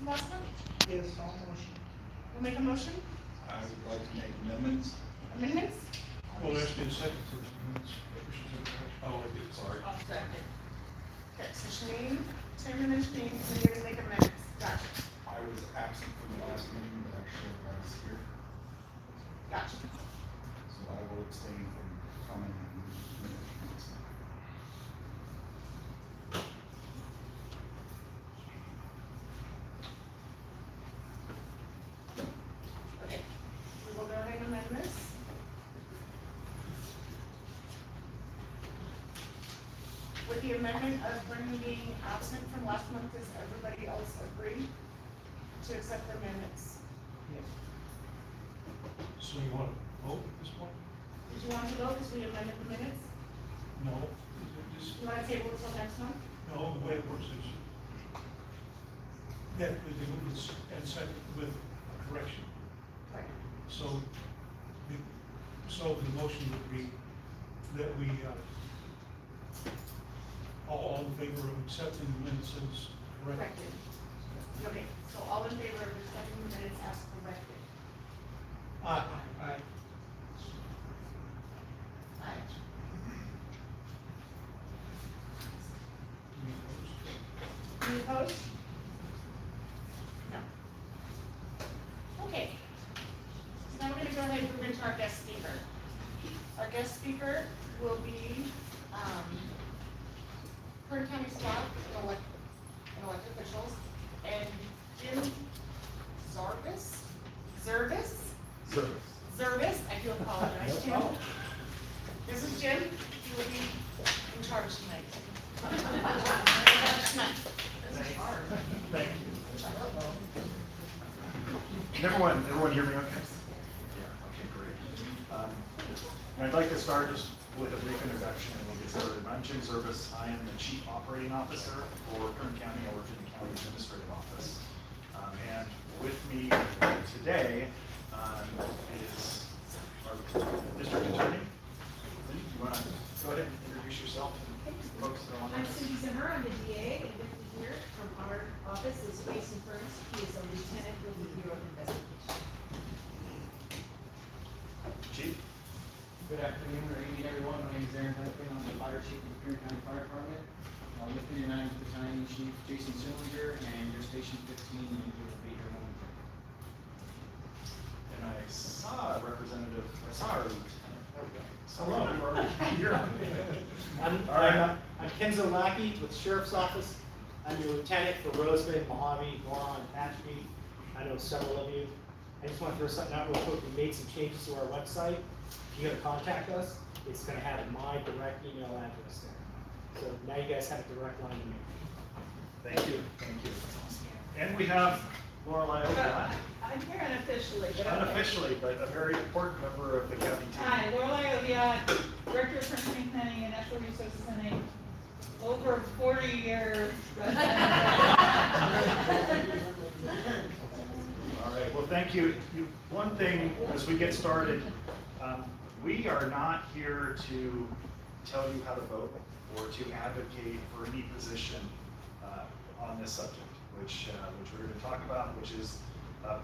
last month? Yes, I'll motion. We'll make a motion? I would like to make amendments. Amendments? Well, there's been a second for the minutes. Oh, I did, sorry. I'll second. Okay, so Shanine, Tim and then Shanine, and you're gonna make amendments. Gotcha. I was absent from the last meeting, but actually I was here, Gotcha. so I will abstain from commenting on the minutes. Okay. We will go ahead and amend this. With the amendment of Brendan being absent from last month, does everybody else agree to accept the amendments? Yes. So you want to vote at this point? Did you want to vote as we amended the minutes? No. You want to table it till next month? No, the way it works is that they move it and second with a correction. Right. So the motion would be that we, all in favor of accepting the minutes as corrected. Corrected. Okay, so all in favor of accepting the minutes as corrected? Aye. Aye. Aye. Any opposed? No. Okay. So now we're gonna go ahead and move into our guest speaker. Our guest speaker will be, Kern County staff and elected officials, and Jim Zervis, I do apologize, Jim. This is Jim, he will be in charge tonight. Thank you. Can everyone hear me okay? Yeah, okay, great. And I'd like to start just with a brief introduction and we'll get started. I'm Jim Zervis. I am the Chief Operating Officer for Kern County. I work in the County Administrative Office. And with me today is our District Attorney. Lynn, you want to go ahead and introduce yourself and folks that are on I'm this? Cindy Zimmer, I'm the DA, and with me here from our office is Jason Burns, he is a lieutenant with the Bureau of Investigation. Chief? Good afternoon, or evening, everyone. My name is Aaron Huntley. I'm the fire chief of the Kern County Fire Department. With me tonight is Battalion Chief Jason Sillinger and your Station 15, and you will be here momentarily. And I saw a representative, I saw our lieutenant. There we go. Hello. You are here. I'm Kenzo Lackey with the Sheriff's Office. I'm your lieutenant for Rosamond, Mojave, Guam, and Tehachapi. I know several of you. I just want to throw something out real quick. We made some changes to our website. If you're going to contact us, it's going to have my direct email address there. So now you guys have a direct line to me. Thank you. Thank you. And we have Lorelei O'Brien. I'm here unofficially. But Unofficially, but a very important member of the county team. Hi, Lorelei O'Brien, Director of Kern County Planning and Natural Resources and a over 40-year. All right, well, thank you. One thing as we get started, we are not here to tell you how to vote or to advocate for any position on this subject, which we're going to talk about, which is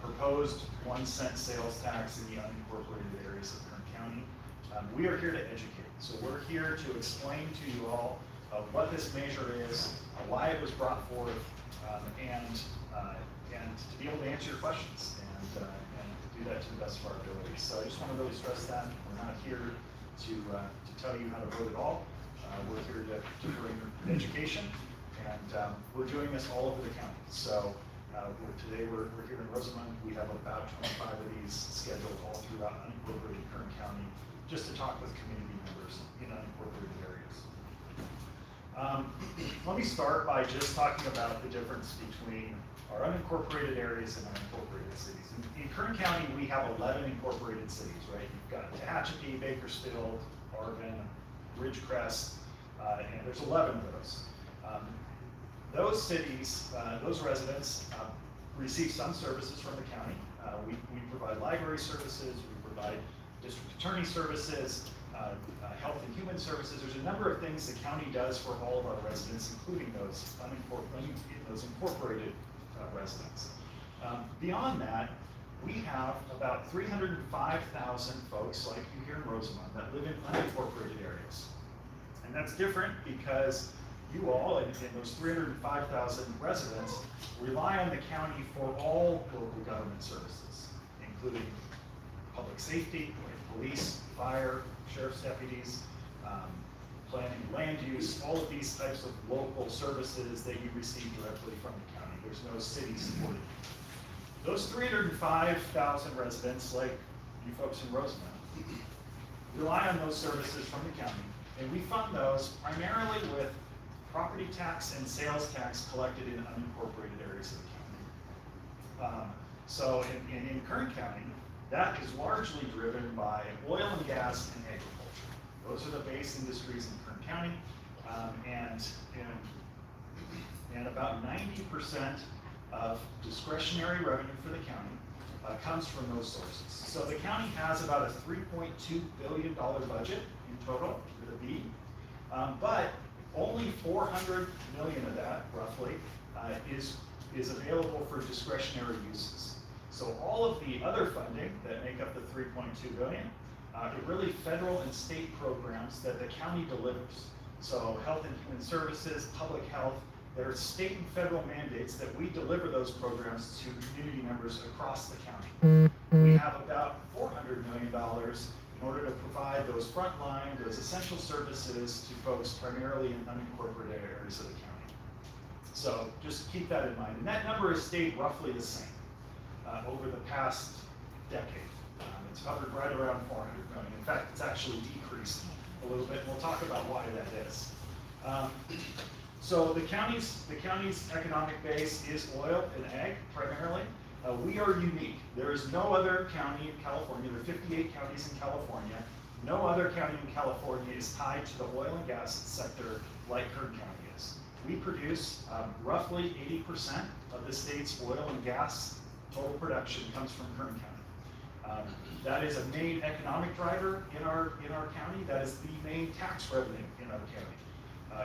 proposed 1 cent sales tax in the unincorporated areas of Kern County. We are here to educate, so we're here to explain to you all what this measure is, why it was brought forth, and to be able to answer your questions and do that to the best of our abilities. So I just want to really stress that we're not here to tell you how to vote at all. We're here to bring education, and we're doing this all over the county. So today we're here in Rosamond. We have about 25 of these scheduled all throughout unincorporated Kern County, just to talk with community members in unincorporated areas. Let me start by just talking about the difference between our unincorporated areas and our incorporated cities. In Kern County, we have 11 incorporated cities, right? You've got Tehachapi, Bakersfield, Arvin, Ridgecrest, and there's 11 of those. Those cities, those residents receive some services from the county. We provide library services, we provide district attorney services, health and human services. There's a number of things the county does for all of our residents, including those incorporated residents. Beyond that, we have about 305,000 folks like you here in Rosamond that live in unincorporated areas. And that's different because you all, and those 305,000 residents, rely on the county for all local government services, including public safety, police, fire, sheriff's deputies, planning, land use, all of these types of local services that you receive directly from the county. There's no city supported. Those 305,000 residents, like you folks in Rosamond, rely on those services from the county, and we fund those primarily with property tax and sales tax collected in unincorporated areas of the county. So in Kern County, that is largely driven by oil and gas and agriculture. Those are the base industries in Kern County, and about 90% of discretionary revenue for the county comes from those sources. So the county has about a $3.2 billion budget in total with a B, but only 400 million of that, roughly, is available for discretionary uses. So all of the other funding that make up the 3.2 billion are really federal and state programs that the county delivers. So health and human services, public health, there are state and federal mandates that we deliver those programs to community members across the county. We have about $400 million in order to provide those frontline, those essential services to folks primarily in unincorporated areas of the county. So just keep that in mind. And that number has stayed roughly the same over the past decade. It's hovered right around 400 million. In fact, it's actually decreased a little bit, and we'll talk about why that is. So the county's economic base is oil and ag primarily. We are unique. There is no other county in California. There are 58 counties in California. No other county in California is tied to the oil and gas sector like Kern County is. We produce roughly 80% of the state's oil and gas total production comes from Kern County. That is a main economic driver in our county. That is the main tax revenue in our county.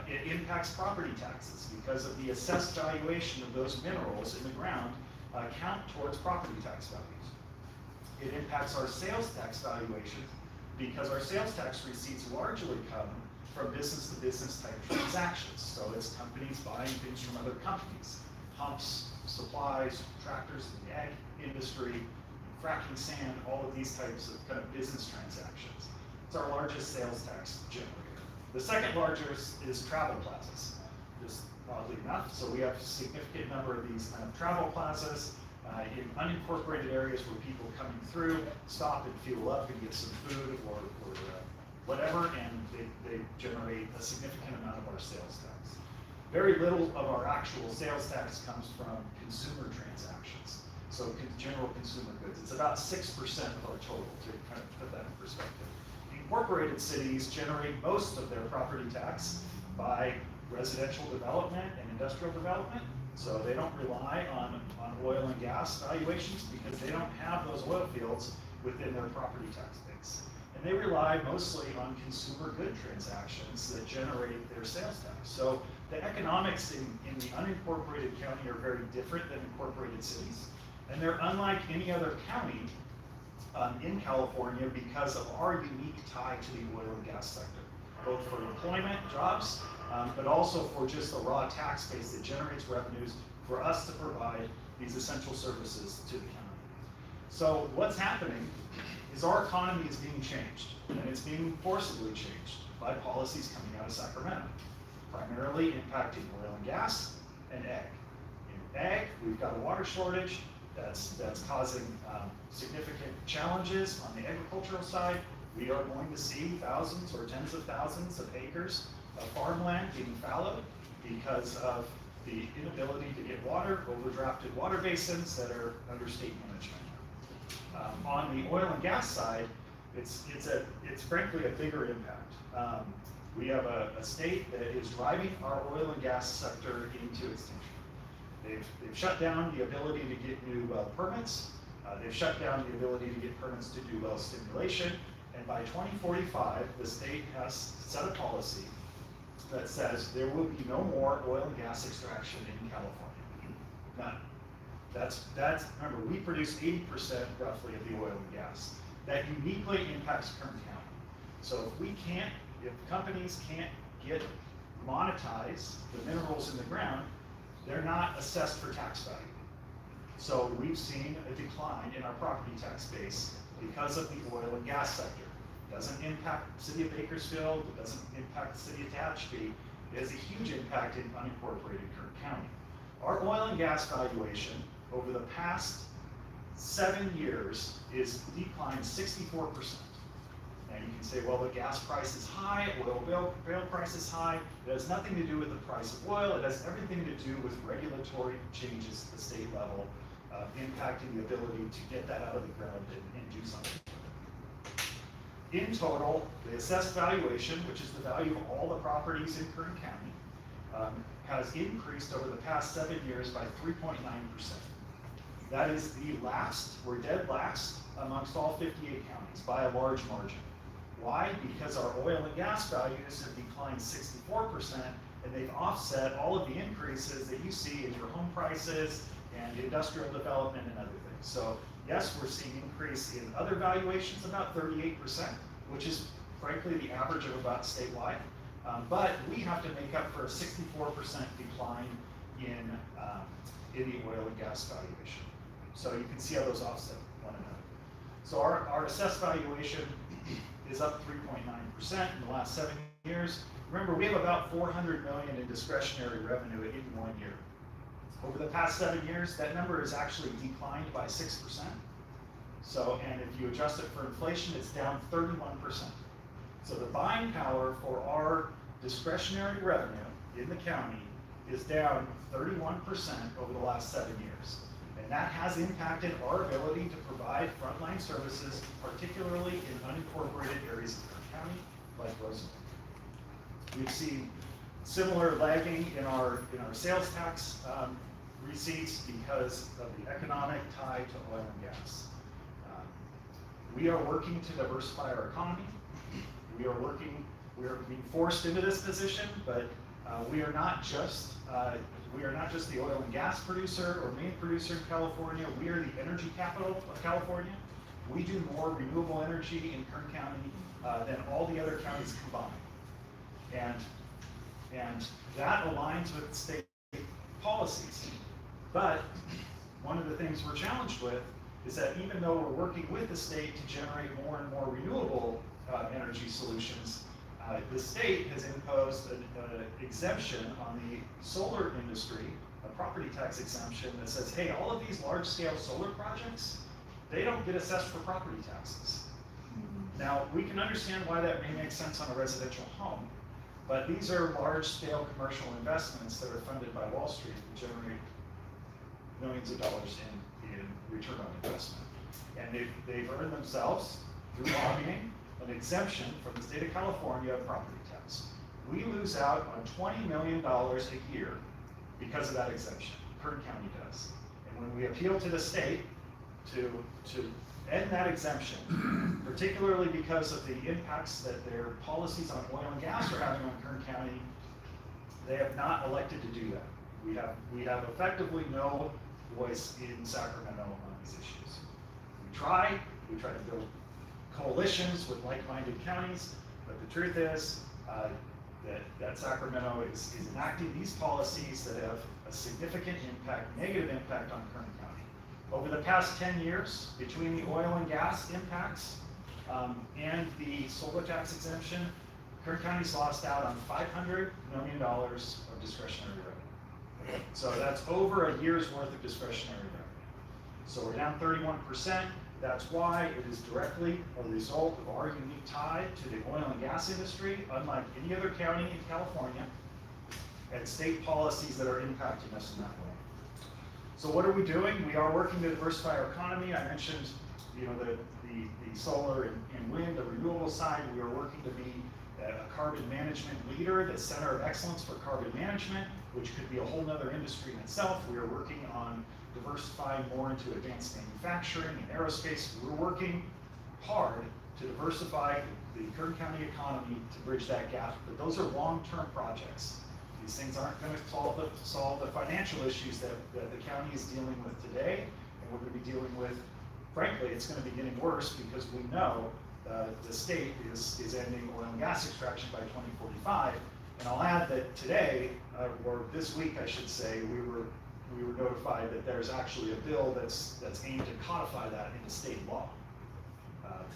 It impacts property taxes because of the assessed valuation of those minerals in the ground count towards property tax values. It impacts our sales tax valuation because our sales tax receipts largely come from business-to-business type transactions. So it's companies buying things from other companies, pumps, supplies, tractors in the ag industry, fracking sand, all of these types of kind of business transactions. It's our largest sales tax generator. The second largest is travel plazas, just oddly enough. So we have a significant number of these kind of travel plazas in unincorporated areas where people coming through stop and fuel up and get some food or whatever, and they generate a significant amount of our sales tax. Very little of our actual sales tax comes from consumer transactions. So general consumer goods. It's about 6% of our total, to kind of put that in perspective. Incorporated cities generate most of their property tax by residential development and industrial development. So they don't rely on oil and gas valuations because they don't have those oil fields within their property tax base. And they rely mostly on consumer good transactions that generate their sales tax. So the economics in the unincorporated county are very different than incorporated cities. And they're unlike any other county in California because of our unique tie to the oil and gas sector, both for employment, jobs, but also for just the raw tax base that generates revenues for us to provide these essential services to the county. So what's happening is our economy is being changed, and it's being forcibly changed by policies coming out of Sacramento, primarily impacting oil and gas and ag. In ag, we've got a water shortage that's causing significant challenges on the agricultural side. We are going to see thousands or tens of thousands of acres of farmland being fallowed because of the inability to get water, overdrafted water basins that are under state management. On the oil and gas side, it's frankly a bigger impact. We have a state that is driving our oil and gas sector into extinction. They've shut down the ability to get new well permits. They've shut down the ability to get permits to do well stimulation. And by 2045, the state has set a policy that says there will be no more oil and gas extraction in California. None. Remember, we produce 80% roughly of the oil and gas. That uniquely impacts Kern County. So if companies can't monetize the minerals in the ground, they're not assessed for tax value. So we've seen a decline in our property tax base because of the oil and gas sector. It doesn't impact the city of Bakersfield, it doesn't impact the city of Tehachapi. It has a huge impact in unincorporated Kern County. Our oil and gas valuation over the past 7 years is declined 64%. And you can say, well, the gas price is high, oil barrel price is high. It has nothing to do with the price of oil. It has everything to do with regulatory changes at the state level, impacting the ability to get that out of the ground and do something. In total, the assessed valuation, which is the value of all the properties in Kern County, has increased over the past 7 years by 3.9%. That is we're dead last amongst all 58 counties by a large margin. Why? Because our oil and gas values have declined 64%, and they've offset all of the increases that you see in your home prices and industrial development and other things. So yes, we're seeing increase in other valuations about 38%, which is frankly the average of about statewide. But we have to make up for a 64% decline in the oil and gas valuation. So you can see how those offset one another. So our assessed valuation is up 3.9% in the last 7 years. Remember, we have about $400 million in discretionary revenue in 1 year. Over the past 7 years, that number has actually declined by 6%. So, and if you adjust it for inflation, it's down 31%. So the buying power for our discretionary revenue in the county is down 31% over the last 7 years. And that has impacted our ability to provide frontline services, particularly in unincorporated areas of Kern County, like Rosamond. We've seen similar lagging in our sales tax receipts because of the economic tie to oil and gas. We are working to diversify our economy. We are being forced into this position, but we are not just the oil and gas producer or main producer in California. We are the energy capital of California. We do more renewable energy in Kern County than all the other counties combined. And that aligns with state policies. But one of the things we're challenged with is that even though we're working with the state to generate more and more renewable energy solutions, the state has imposed an exemption on the solar industry, a property tax exemption that says, hey, all of these large-scale solar projects, they don't get assessed for property taxes. Now, we can understand why that may make sense on a residential home, but these are large-scale commercial investments that are funded by Wall Street and generate millions of dollars in return on investment. And they've earned themselves, through lobbying, an exemption from the state of California of property tax. We lose out on $20 million a year because of that exemption. Kern County does. And when we appeal to the state to end that exemption, particularly because of the impacts that their policies on oil and gas are having on Kern County, they have not elected to do that. We have effectively no voice in Sacramento on these issues. We try to build coalitions with like-minded counties, but the truth is that Sacramento is enacting these policies that have a significant impact, negative impact on Kern County. Over the past 10 years, between the oil and gas impacts and the solar tax exemption, Kern County's lost out on $500 million of discretionary revenue. So that's over a year's worth of discretionary revenue. So we're down 31%. That's why it is directly a result of our unique tie to the oil and gas industry, unlike any other county in California, and state policies that are impacting us in that way. So what are we doing? We are working to diversify our economy. I mentioned, the solar and wind, the renewable side. We are working to be a carbon management leader, the center of excellence for carbon management, which could be a whole nother industry in itself. We are working on diversifying more into advanced manufacturing and aerospace. We're working hard to diversify the Kern County economy to bridge that gap, but those are long-term projects. These things aren't gonna solve the financial issues that the county is dealing with today, and we're gonna be dealing with, frankly, it's gonna be getting worse because we know the state is ending oil and gas extraction by 2045. And I'll add that today, or this week I should say, we were notified that there's actually a bill that's aimed to codify that into state law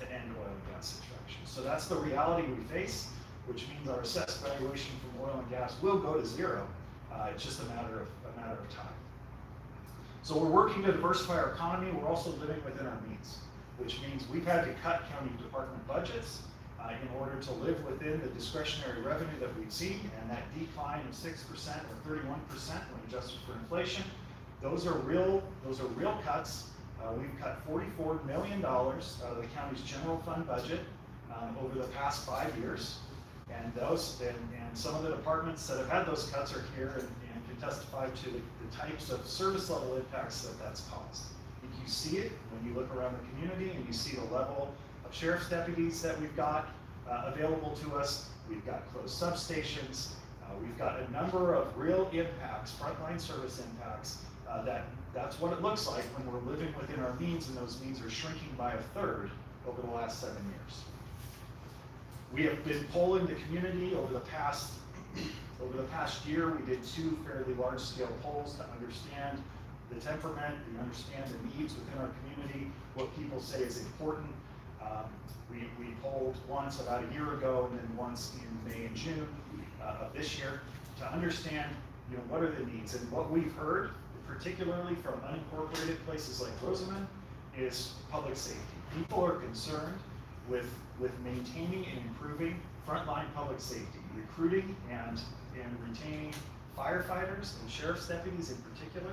to end oil and gas extraction. So that's the reality we face, which means our assessed valuation from oil and gas will go to zero. It's just a matter of time. So we're working to diversify our economy. We're also living within our means, which means we've had to cut county department budgets in order to live within the discretionary revenue that we've seen, and that decline of 6% or 31% when adjusted for inflation. Those are real cuts. We've cut $44 million out of the county's general fund budget over the past 5 years. And some of the departments that have had those cuts are here and can testify to the types of service level impacts that's caused. You see it when you look around the community and you see the level of sheriff's deputies that we've got available to us. We've got closed substations. We've got a number of real impacts, frontline service impacts. That's what it looks like when we're living within our means, and those means are shrinking by 1/3 over the last 7 years. We have been polling the community over the past year. We did 2 fairly large-scale polls to understand the temperament, we understand the needs within our community, what people say is important. We polled once about a year ago and then once in May and June of this year to understand, what are the needs. And what we've heard, particularly from unincorporated places like Rosamond, is public safety. People are concerned with maintaining and improving frontline public safety, recruiting and retaining firefighters and sheriff's deputies in particular,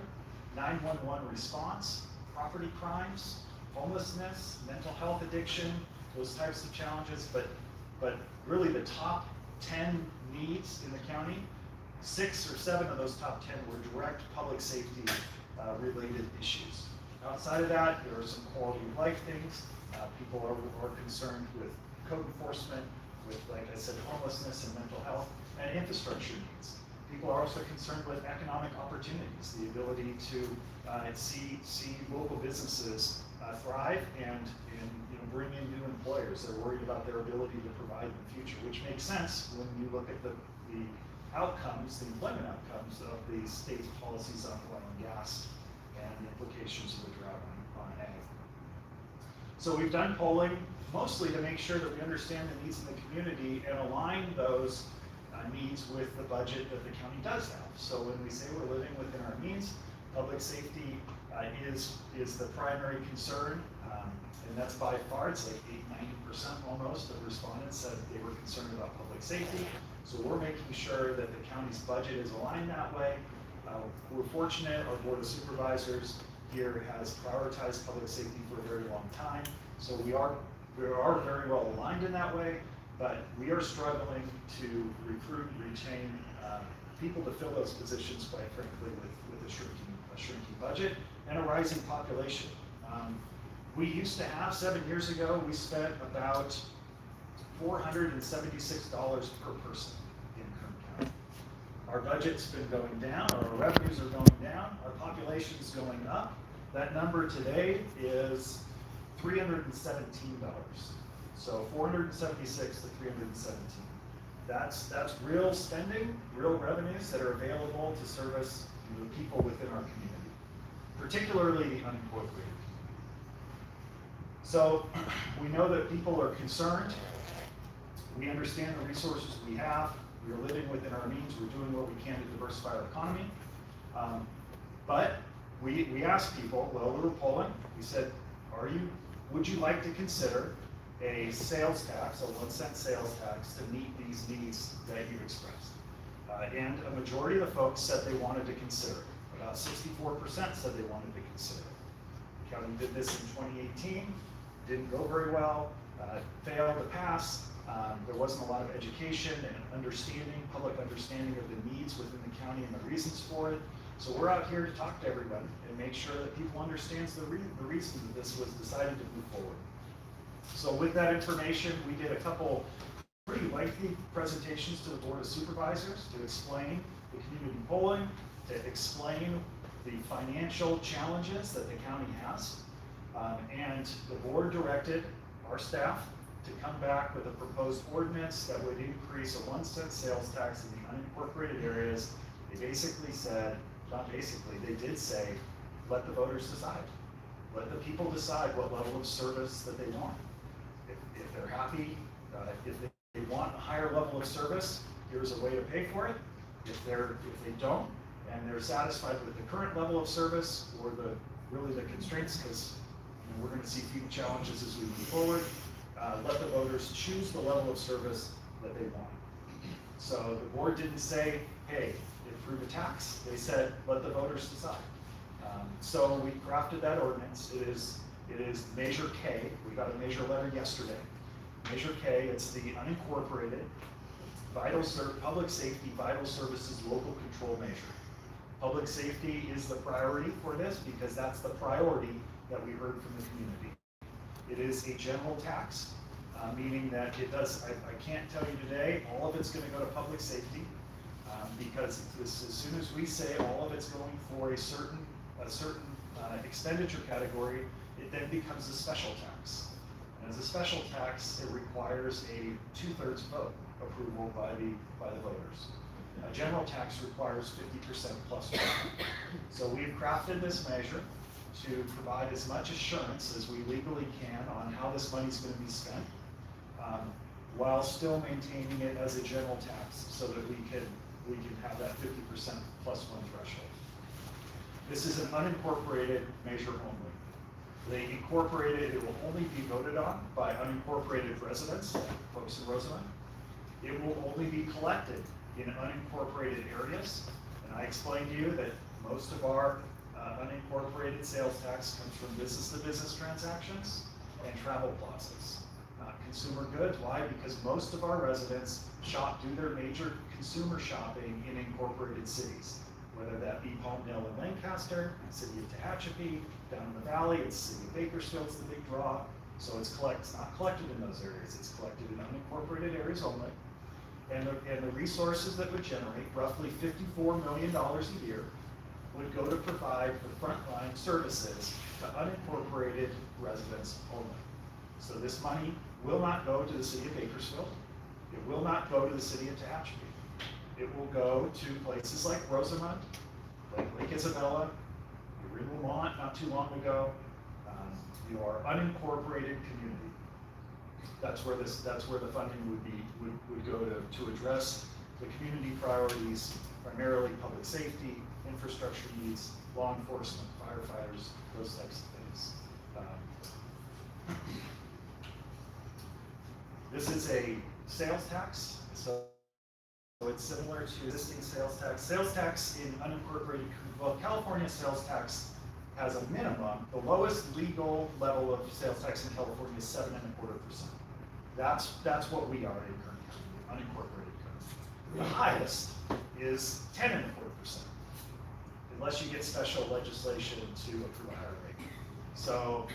911 response, property crimes, homelessness, mental health addiction, those types of challenges, but really the top 10 needs in the county, 6 or 7 of those top 10 were direct public safety related issues. Outside of that, there are some quality of life things. People are concerned with code enforcement, with, like I said, homelessness and mental health, and infrastructure needs. People are also concerned with economic opportunities, the ability to see local businesses thrive and bring in new employers. They're worried about their ability to provide in the future, which makes sense when you look at the outcomes, the employment outcomes of the state's policies on oil and gas and the implications of the drought on ag. So we've done polling mostly to make sure that we understand the needs in the community and align those needs with the budget that the county does have. So when we say we're living within our means, public safety is the primary concern, and that's by far, it's like 90% almost of respondents said they were concerned about public safety. So we're making sure that the county's budget is aligned that way. We're fortunate, our board of supervisors here has prioritized public safety for a very long time. So we are very well aligned in that way, but we are struggling to recruit and retain people to fill those positions, quite frankly, with a shrinking budget and a rising population. We used to have, 7 years ago, we spent about $476 per person in Kern County. Our budget's been going down, our revenues are going down, our population's going up. That number today is $317. So 476 to 317. That's real spending, real revenues that are available to service the people within our community, particularly the unincorporated. So we know that people are concerned. We understand the resources we have. We are living within our means. We're doing what we can to diversify our economy. But we asked people, well, we were polling, we said, would you like to consider a sales tax, a 1-cent sales tax to meet these needs that you expressed? And a majority of the folks said they wanted to consider it. About 64% said they wanted to consider it. The county did this in 2018, didn't go very well, failed to pass. There wasn't a lot of education and public understanding of the needs within the county and the reasons for it. So we're out here to talk to everyone and make sure that people understand the reason that this was decided to move forward. So with that information, we did a couple pretty lengthy presentations to the Board of Supervisors to explain the community polling, to explain the financial challenges that the county has. And the board directed our staff to come back with a proposed ordinance that would increase a 1-cent sales tax in the unincorporated areas. They basically said, not basically, they did say, let the voters decide. Let the people decide what level of service that they want. If they're happy, if they want a higher level of service, here's a way to pay for it. If they don't, and they're satisfied with the current level of service or really the constraints, because we're going to see few challenges as we move forward, let the voters choose the level of service that they want. So the board didn't say, hey, approve a tax. They said, let the voters decide. So we crafted that ordinance. It is Measure K. We got a measure letter yesterday. Measure K, it's the unincorporated public safety vital services local control measure. Public safety is the priority for this because that's the priority that we heard from the community. It is a general tax, meaning that it does, I can't tell you today, all of it's going to go to public safety because as soon as we say all of it's going for a certain expenditure category, it then becomes a special tax. And as a special tax, it requires a 2/3 vote approval by the voters. A general tax requires 50% plus one. So we've crafted this measure to provide as much assurance as we legally can on how this money is going to be spent, while still maintaining it as a general tax so that we can have that 50% plus one threshold. This is an unincorporated measure only. The incorporated, it will only be voted on by unincorporated residents, folks in Rosamond. It will only be collected in unincorporated areas. And I explained to you that most of our unincorporated sales tax comes from business-to-business transactions and travel plazas, not consumer goods. Why? Because most of our residents do their major consumer shopping in incorporated cities, whether that be Palmdale and Lancaster, city of Tehachapi, down in the valley, it's city of Bakersfield's the big draw. So it's not collected in those areas, it's collected in unincorporated areas only. And the resources that would generate, roughly $54 million a year, would go to provide the frontline services to unincorporated residents only. So this money will not go to the city of Bakersfield. It will not go to the city of Tehachapi. It will go to places like Rosamond, like Lake Isabella. You were in Lamont not too long ago. Your unincorporated community. That's where the funding would go to address the community priorities, primarily public safety, infrastructure needs, law enforcement, firefighters, those types of things. This is a sales tax, so it's similar to existing sales tax. Sales tax in unincorporated, well, California sales tax has a minimum. The lowest legal level of sales tax in California is 7.25%. That's what we are in Kern County, unincorporated Kern. The highest is 10.25%, unless you get special legislation to approve a higher rate. So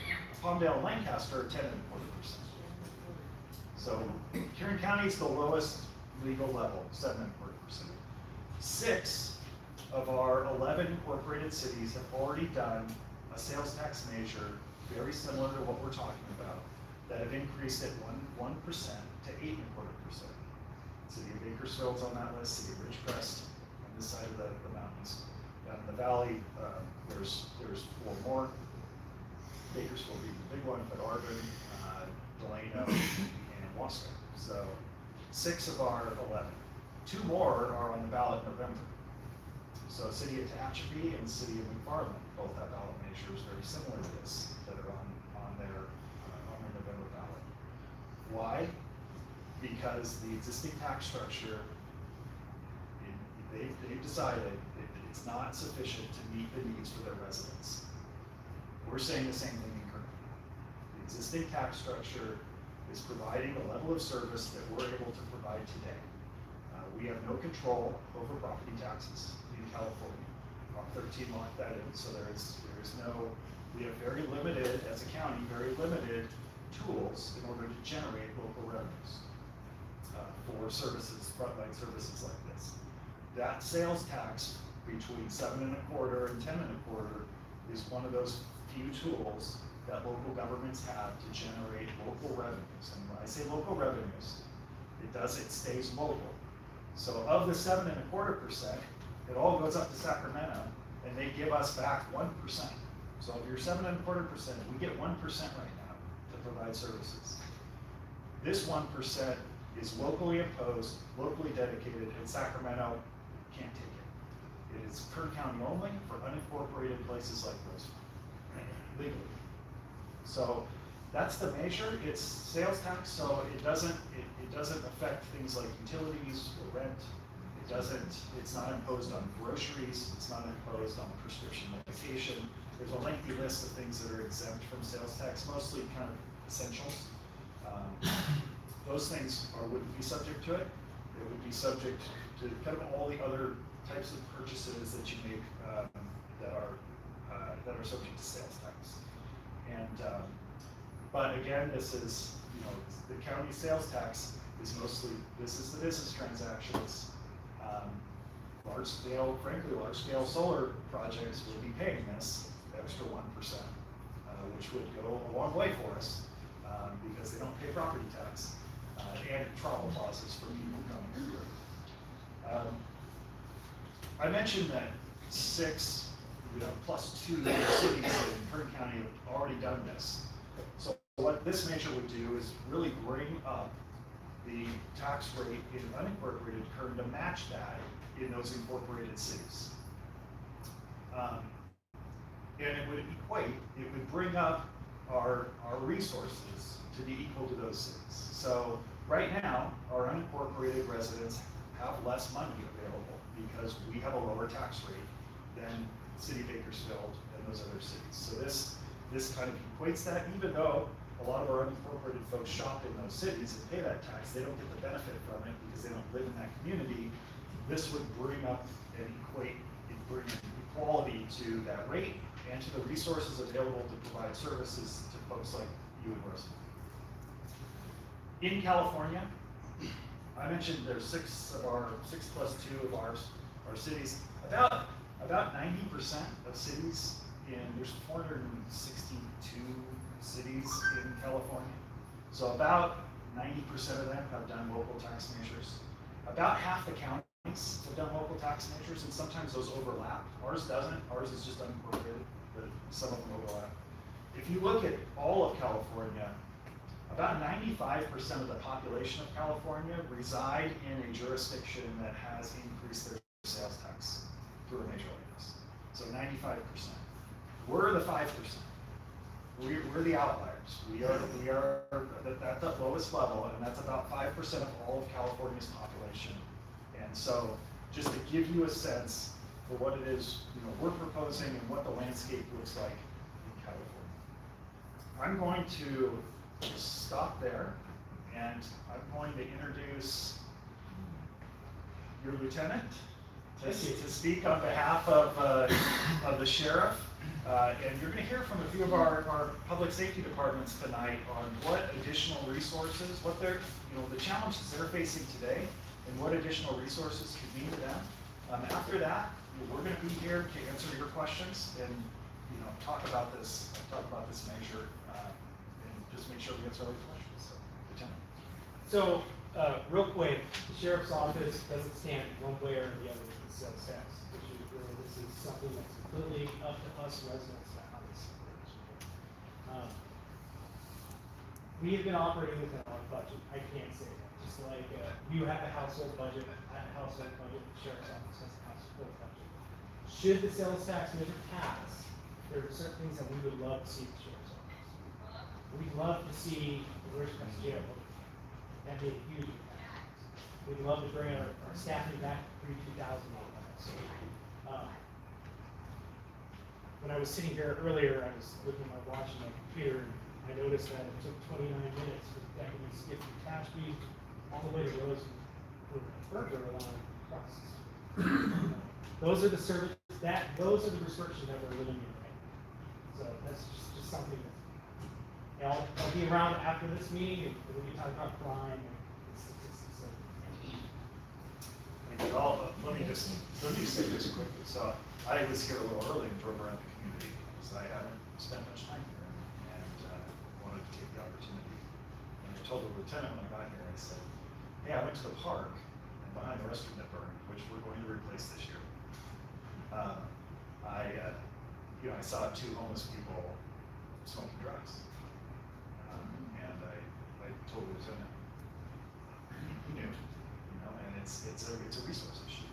Palmdale and Lancaster are 10.25%. So Kern County is the lowest legal level, 7.25%. 6 of our 11 incorporated cities have already done a sales tax measure very similar to what we're talking about, that have increased it 1% to 8.25%. City of Bakersfield's on that list, City of Ridgecrest on this side of the mountains. Down in the valley, there's 4 more. Bakersfield being the big one, but Arvin, Delano, and Wasco. So 6 of our 11. 2 more are on the ballot in November. So City of Tehachapi and City of McFarland both have ballot measures very similar to this that are on their November ballot. Why? Because the existing tax structure, they've decided it's not sufficient to meet the needs for their residents. We're saying the same thing in Kern. The existing tax structure is providing the level of service that we're able to provide today. We have no control over property taxes in California. Prop 13 locked that in, so we have very limited, as a county, very limited tools in order to generate local revenues. for services, frontline services like this. That sales tax between 7.25% and 10.25% is one of those few tools that local governments have to generate local revenues. And when I say local revenues, it stays local. So of the 7.25%, it all goes up to Sacramento, and they give us back 1%. So if you're 7.25%, we get 1% right now to provide services. This 1% is locally imposed, locally dedicated, and Sacramento can't take it. It is Kern County only for unincorporated places like Rosamond, legally. So that's the measure. It's sales tax, so it doesn't affect things like utilities or rent. It's not imposed on groceries. It's not imposed on prescription medication. There's a lengthy list of things that are exempt from sales tax, mostly kind of essentials. Those things wouldn't be subject to it. It would be subject to kind of all the other types of purchases that you make that are subject to sales tax. And but again, this is, the county sales tax is mostly business transactions. Large scale solar projects will be paying this extra 1%, which would go a long way for us because they don't pay property tax and travel clauses for people coming here. I mentioned that 6 plus 2 cities in Kern County have already done this. So what this measure would do is really bring up the tax rate in unincorporated Kern to match that in those incorporated cities. And it would bring up our resources to be equal to those cities. So right now, our unincorporated residents have less money available because we have a lower tax rate than City of Bakersfield and those other cities. So this kind of equates that, even though a lot of our unincorporated folks shop in those cities and pay that tax, they don't get the benefit from it because they don't live in that community. This would bring up and bring equality to that rate and to the resources available to provide services to folks like you and Rosamond. In California, I mentioned there's 6 plus 2 of our cities. About 90% of cities there's 462 cities in California. So about 90% of them have done local tax measures. About half the counties have done local tax measures, and sometimes those overlap. Ours doesn't. Ours is just unincorporated, but some of them overlap. If you look at all of California, about 95% of the population of California reside in a jurisdiction that has increased their sales tax through a measure like this. So 95%. We're the 5%. We're the outliers. We are at the lowest level, and that's about 5% of all of California's population. And so, just to give you a sense for what it is, we're proposing and what the landscape looks like in California. I'm going to just stop there, and I'm going to introduce your lieutenant to speak on behalf of the sheriff. And you're going to hear from a few of our public safety departments tonight on what additional resources, what they're, the challenges they're facing today, and what additional resources could mean to them. After that, we're going to be here to answer your questions and talk about this measure and just make sure we answer all your questions. So, Lieutenant. So, real quick, the sheriff's office doesn't stand one way or the other with the sales tax issue. This is something that's completely up to us residents to how this works. We have been operating within our budget. I can't say that. Just like you have a household budget, I have a household budget, the sheriff's office has a household budget. Should the sales tax measure pass, there are certain things that we would love to see the sheriff's office. We'd love to see the worst comes jail. That'd be a huge impact. We'd love to bring our staffing back to pre-2008 levels. When I was sitting here earlier, I was looking at my watch and my computer, and I noticed that it took 29 minutes for the deputies to get from Tashby all the way to Rosamond for a burger alarm process. Those are the restrictions that we're living in right now. So that's just something that I'll be around after this meeting, and we'll be talking about crime and statistics. So Let me just say this quickly. So I was here a little early and drove around the community, because I haven't spent much time here, and wanted to take the opportunity. And I told the lieutenant when I got here, I said, hey, I went to the park, and behind the restroom that burned, which we're going to replace this year, I saw 2 homeless people smoking drugs. And I told the lieutenant, he knew, and it's a resource issue.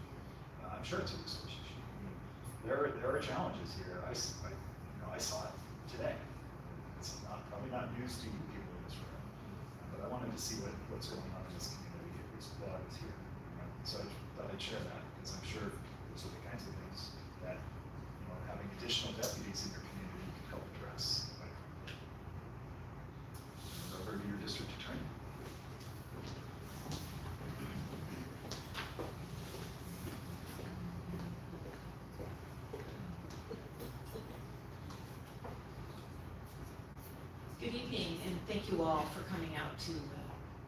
I'm sure it's a resource issue. I mean, there are challenges here. I saw it today. It's probably not news to you people in this room, but I wanted to see what's going on in this community while I was here. So I thought I'd share that, because I'm sure those are the kinds of things that having additional deputies in your community can help address. Over to your district attorney. Good evening, and thank you all for coming out to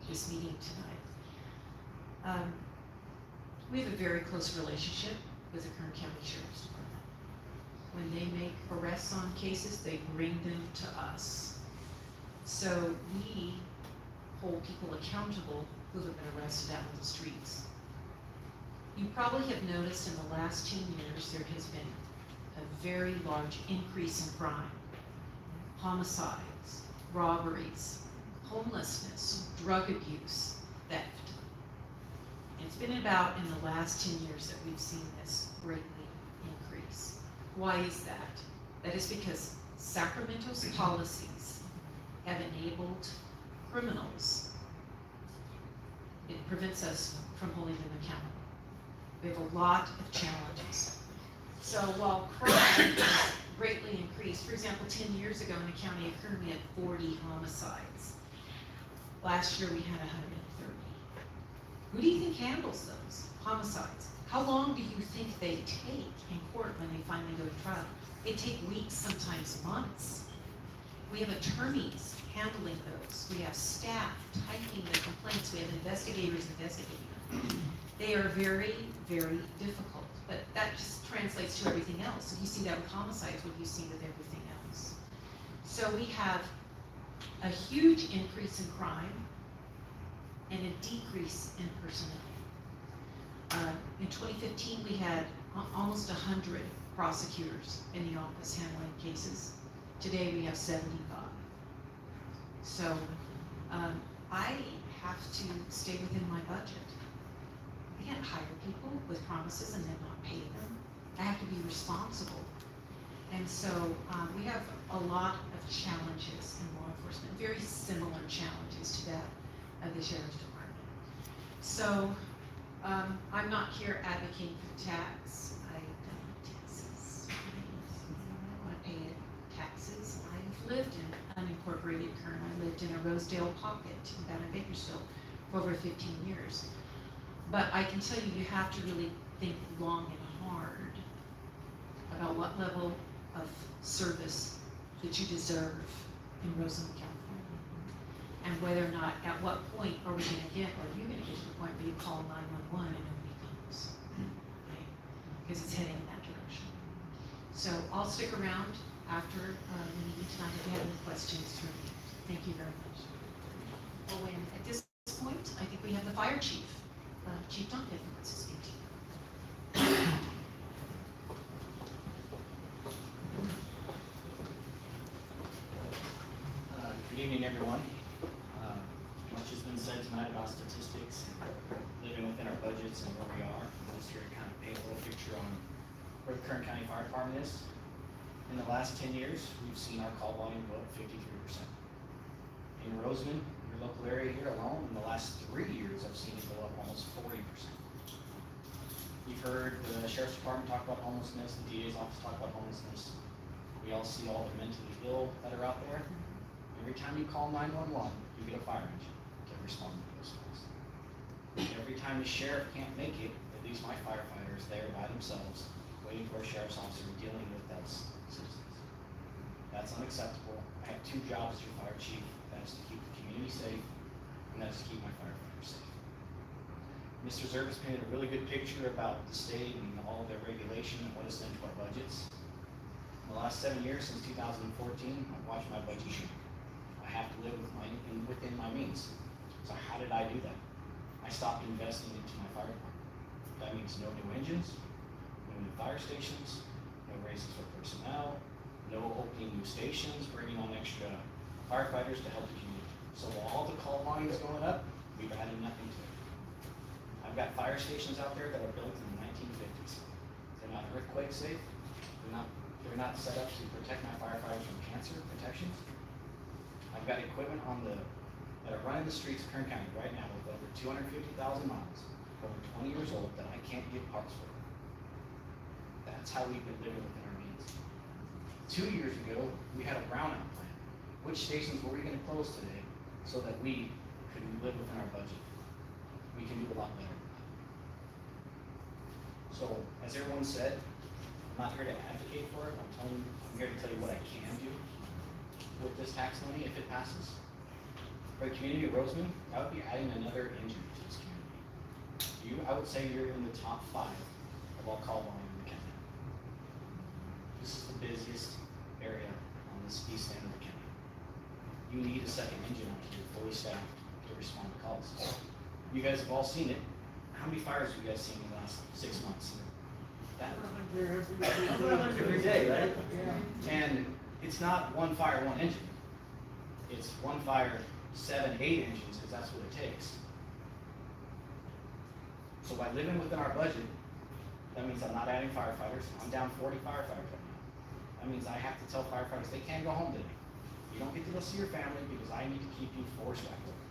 this meeting tonight. We have a very close relationship with the Kern County Sheriff's Department. When they make arrests on cases, they bring them to us. So we hold people accountable who have been arrested out in the streets. You probably have noticed in the last 10 years there has been a very large increase in crime. Homicides, robberies, homelessness, drug abuse, theft. And it's been about in the last 10 years that we've seen this greatly increase. Why is that? That is because Sacramento's policies have enabled criminals. It prevents us from holding them accountable. We have a lot of challenges. So while crime has greatly increased, for example, 10 years ago in the county of Kern, we had 40 homicides. Last year we had 130. Who do you think handles those homicides? How long do you think they take in court when they finally go to trial? They take weeks, sometimes months. We have attorneys handling those. We have staff typing the complaints. We have investigators investigating them. They are very, very difficult, but that just translates to everything else. If you see that with homicides, what do you see with everything else? So we have a huge increase in crime and a decrease in personnel. In 2015, we had almost 100 prosecutors in the office handling cases. Today, we have 75. So I have to stay within my budget. I can't hire people with promises and then not pay them. I have to be responsible. And so we have a lot of challenges in law enforcement, very similar challenges to that of the Sheriff's Department. So I'm not here advocating for tax. I don't want taxes. I don't want to pay taxes. I've lived in unincorporated Kern. I lived in a Rosedale pocket down in Bakersfield for over 15 years. But I can tell you, you have to really think long and hard about what level of service that you deserve in Rosamond, California. And whether or not, at what point are we going to get, or are you going to get to the point where you call 911 and nobody comes, right? Because it's heading in that direction. So I'll stick around after the meeting tonight if you have any questions for me. Thank you very much. Oh, and at this point, I think we have the fire chief. Chief Duncan wants to speak to you. Good evening, everyone. Much has been said tonight about statistics and living within our budgets and where we are. I'm just here to kind of paint a little picture on where the Kern County Fire Department is. In the last 10 years, we've seen our call volume go up 53%. In Rosamond, your local area here alone, in the last 3 years, I've seen it go up almost 40%. You've heard the Sheriff's Department talk about homelessness, the DA's office talk about homelessness. We all see all the mentally ill that are out there. Every time you call 911, you get a fire engine to respond to those calls. Every time the sheriff can't make it, at least my firefighter is there by themselves, waiting for a sheriff's officer dealing with those citizens. That's unacceptable. I have 2 jobs as your fire chief. That is to keep the community safe, and that is to keep my firefighters safe. Mr. Zervis painted a really good picture about the state and all their regulation and what it's done to our budgets. In the last 7 years, since 2014, I've watched my budget shrink. I have to live within my means. So how did I do that? I stopped investing into my fire department. That means no new engines, no new fire stations, no raises for personnel, no opening new stations, bringing on extra firefighters to help the community. So while all the call volume is going up, we've added nothing to it. I've got fire stations out there that are built in the 1950s. They're not earthquake safe. They're not set up to protect my firefighters from cancer protections. I've got equipment that are running the streets of Kern County right now with over 250,000 miles, over 20 years old, that I can't get parts for. That's how we've been living within our means. 2 years ago, we had a brownout plan. Which stations were we going to close today so that we could live within our budget? We can do a lot better. So, as everyone said, I'm not here to advocate for it. I'm here to tell you what I can do with this tax money if it passes. For the community of Rosamond, I would be adding another engine to this community. I would say you're in the top 5 of all call volume in the county. This is the busiest area on this east end of the county. You need a second engine out here, fully staffed, to respond to calls. You guys have all seen it. How many fires have you guys seen in the last 6 months? Every day, right? Yeah. And it's not one fire, one engine. It's one fire, 7, 8 engines, because that's what it takes. So by living within our budget, that means I'm not adding firefighters. I'm down 40 firefighters right now. That means I have to tell firefighters they can't go home today. You don't get to go see your family because I need to keep you forced back over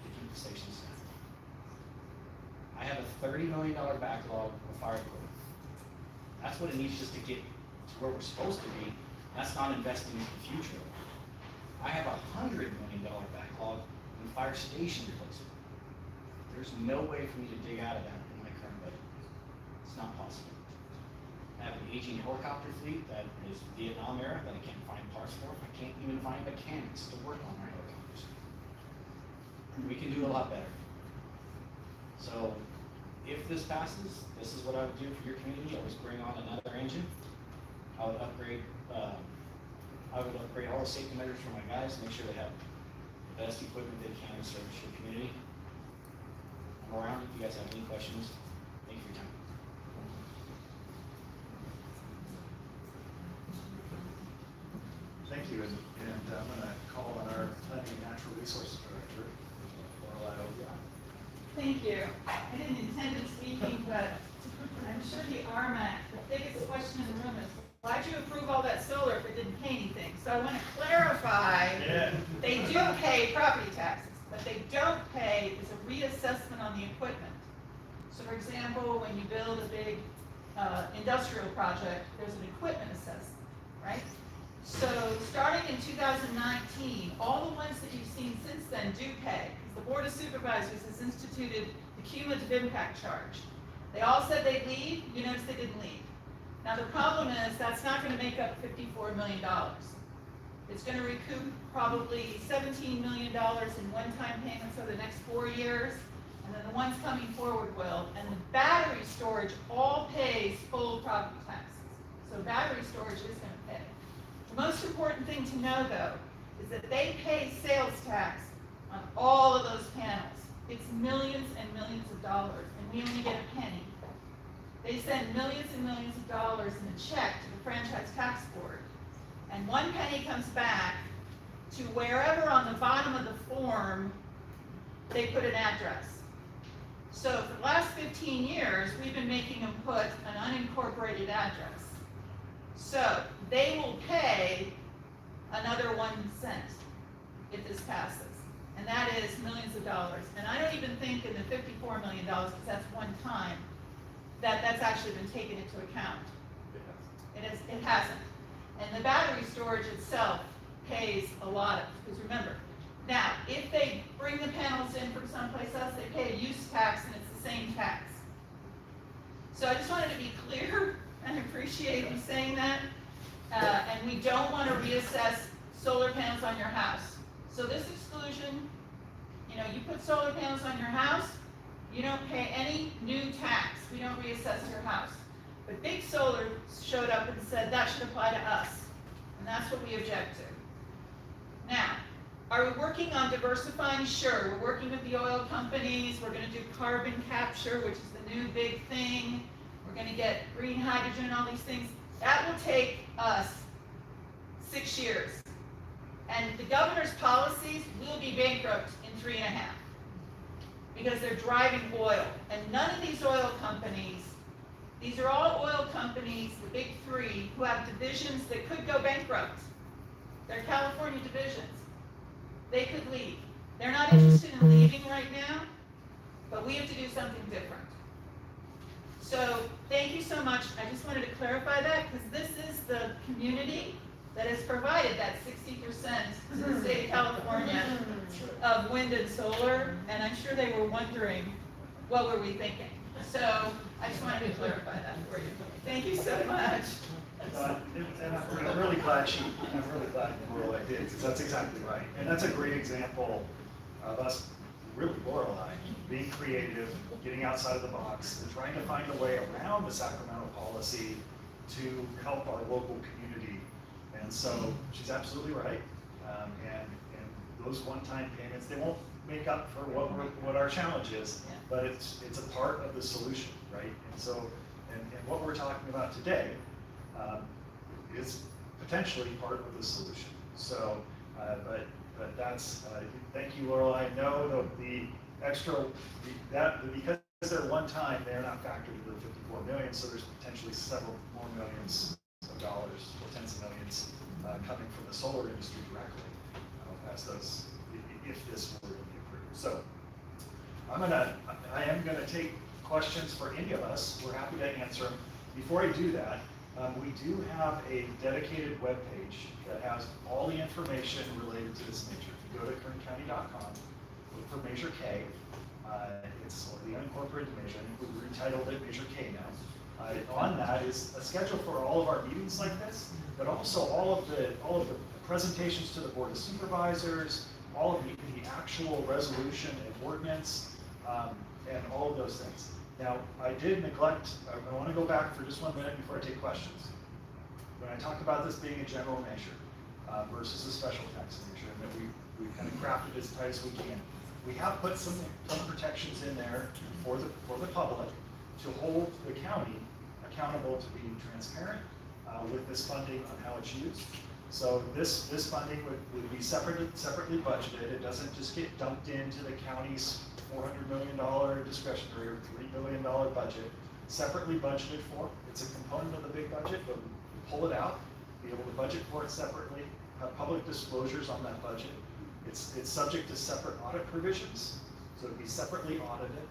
to keep the station staffed. I have a $30 million backlog of fire equipment. That's what it needs just to get to where we're supposed to be. That's not investing in the future. I have a $100 million backlog in fire station replacement. There's no way for me to dig out of that in my current budget. It's not possible. I have an aging helicopter fleet that is Vietnam era that I can't find parts for. I can't even find mechanics to work on my helicopters. We can do a lot better. So if this passes, this is what I would do for your community. I would bring on another engine. I would upgrade all the safety measures for my guys, make sure they have the best equipment they can to service your community. I'm around if you guys have any questions. Thank you for your time. Thank you, and I'm going to call on our Planning and Natural Resources Director, Laura Lato. Thank you. I didn't intend on speaking, but I'm sure the RMAC, the biggest question in the room is, why'd you approve all that solar if it didn't pay anything? So I want to clarify, they do pay property taxes, but they don't pay is a reassessment on the equipment. So for example, when you build a big industrial project, there's an equipment assessment, right? So starting in 2019, all the ones that you've seen since then do pay. The Board of Supervisors has instituted the cumulative impact charge. They all said they'd leave. You notice they didn't leave. Now the problem is that's not going to make up $54 million. It's going to recoup probably $17 million in one-time payments over the next 4 years, and then the ones coming forward will. And the battery storage all pays full property taxes. So battery storage is going to pay. The most important thing to know, though, is that they pay sales tax on all of those panels. It's millions and millions of dollars, and we only get a penny. They send millions and millions of dollars in a check to the Franchise Tax Board, and 1 penny comes back to wherever on the bottom of the form they put an address. So for the last 15 years, we've been making them put an unincorporated address. So they will pay another 1 cent if this passes. And that is millions of dollars. And I don't even think in the $54 million, because that's one time, that's actually been taken into account. It hasn't. And the battery storage itself pays a lot of, because remember, now, if they bring the panels in from someplace else, they pay a use tax, and it's the same tax. So I just wanted to be clear, and appreciate you saying that. And we don't want to reassess solar panels on your house. So this exclusion, you put solar panels on your house, you don't pay any new tax, we don't reassess your house. But Big Solar showed up and said that should apply to us, and that's what we object to. Now, are we working on diversifying? Sure, we're working with the oil companies, we're gonna do carbon capture, which is the new big thing. We're gonna get green hydrogen, all these things. That will take us 6 years. And the governor's policies will be bankrupt in 3.5. Because they're driving oil. And none of these oil companies, these are all oil companies, the big three, who have divisions that could go bankrupt. They're California divisions. They could leave. They're not interested in leaving right now, but we have to do something different. So thank you so much. I just wanted to clarify that because this is the community that has provided that 60% to the state of California of wind and solar, and I'm sure they were wondering, what were we thinking? So I just wanted to clarify that for you. Thank you so much. And I'm really glad Lorelei did, because that's exactly right. And that's a great example of us, really Lorelei, being creative, getting outside of the box, and trying to find a way around the Sacramento policy to help our local community. And so she's absolutely right. And those one-time payments, they won't make up for what our challenge is, but it's a part of the solution, right? And so, and what we're talking about today is potentially part of the solution. So, but that's, thank you, Lorelei. No, the extra, because they're one time, they're not factored into the 54 million, so there's potentially several more millions of dollars, or tens of millions, coming from the solar industry directly, as those, if this were to be approved. So, I am gonna take questions for any of us. We're happy to answer them. Before I do that, we do have a dedicated web page that has all the information related to this measure. If you go to kerncounty.com, look for Measure K. It's the unincorporated measure. We've retitled it Measure K now. On that is a schedule for all of our meetings like this, but also all of the presentations to the Board of Supervisors, all of the actual resolution and ordinance, and all of those things. Now, I did neglect, I want to go back for just 1 minute before I take questions. When I talked about this being a general measure versus a special tax measure, and that we kind of crafted as tight as we can, we have put some protections in there for the public to hold the county accountable to being transparent with this funding on how it's used. So this funding would be separately budgeted. It doesn't just get dumped into the county's $400 million discretionary or $3 billion budget. Separately budgeted for. It's a component of the big budget, but we pull it out, be able to budget for it separately, have public disclosures on that budget. It's subject to separate audit provisions, so it'd be separately audited,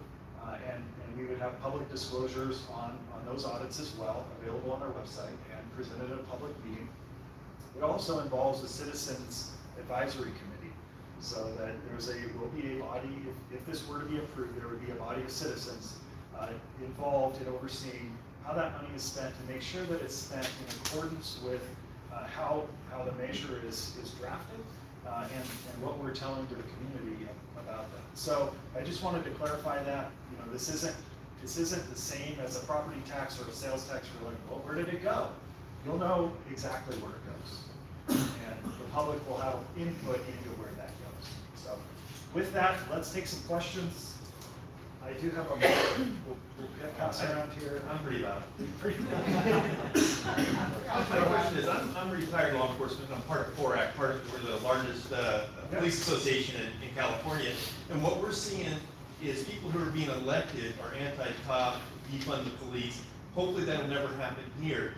and we would have public disclosures on those audits as well, available on our website and presented at a public meeting. It also involves a citizens advisory committee, so that will be a body, if this were to be approved, there would be a body of citizens involved in overseeing how that money is spent to make sure that it's spent in accordance with how the measure is drafted and what we're telling to the community about that. So I just wanted to clarify that, this isn't the same as a property tax or a sales tax. We're like, well, where did it go? You'll know exactly where it goes, and the public will have input into where that goes. So with that, let's take some questions. I do have a we'll pass around here. I'm pretty loud. My My question is, I'm retired law enforcement. I'm part of we're the largest police association in California. And what we're seeing is people who are being elected are anti-cop, defund the police. Hopefully that'll never happen here.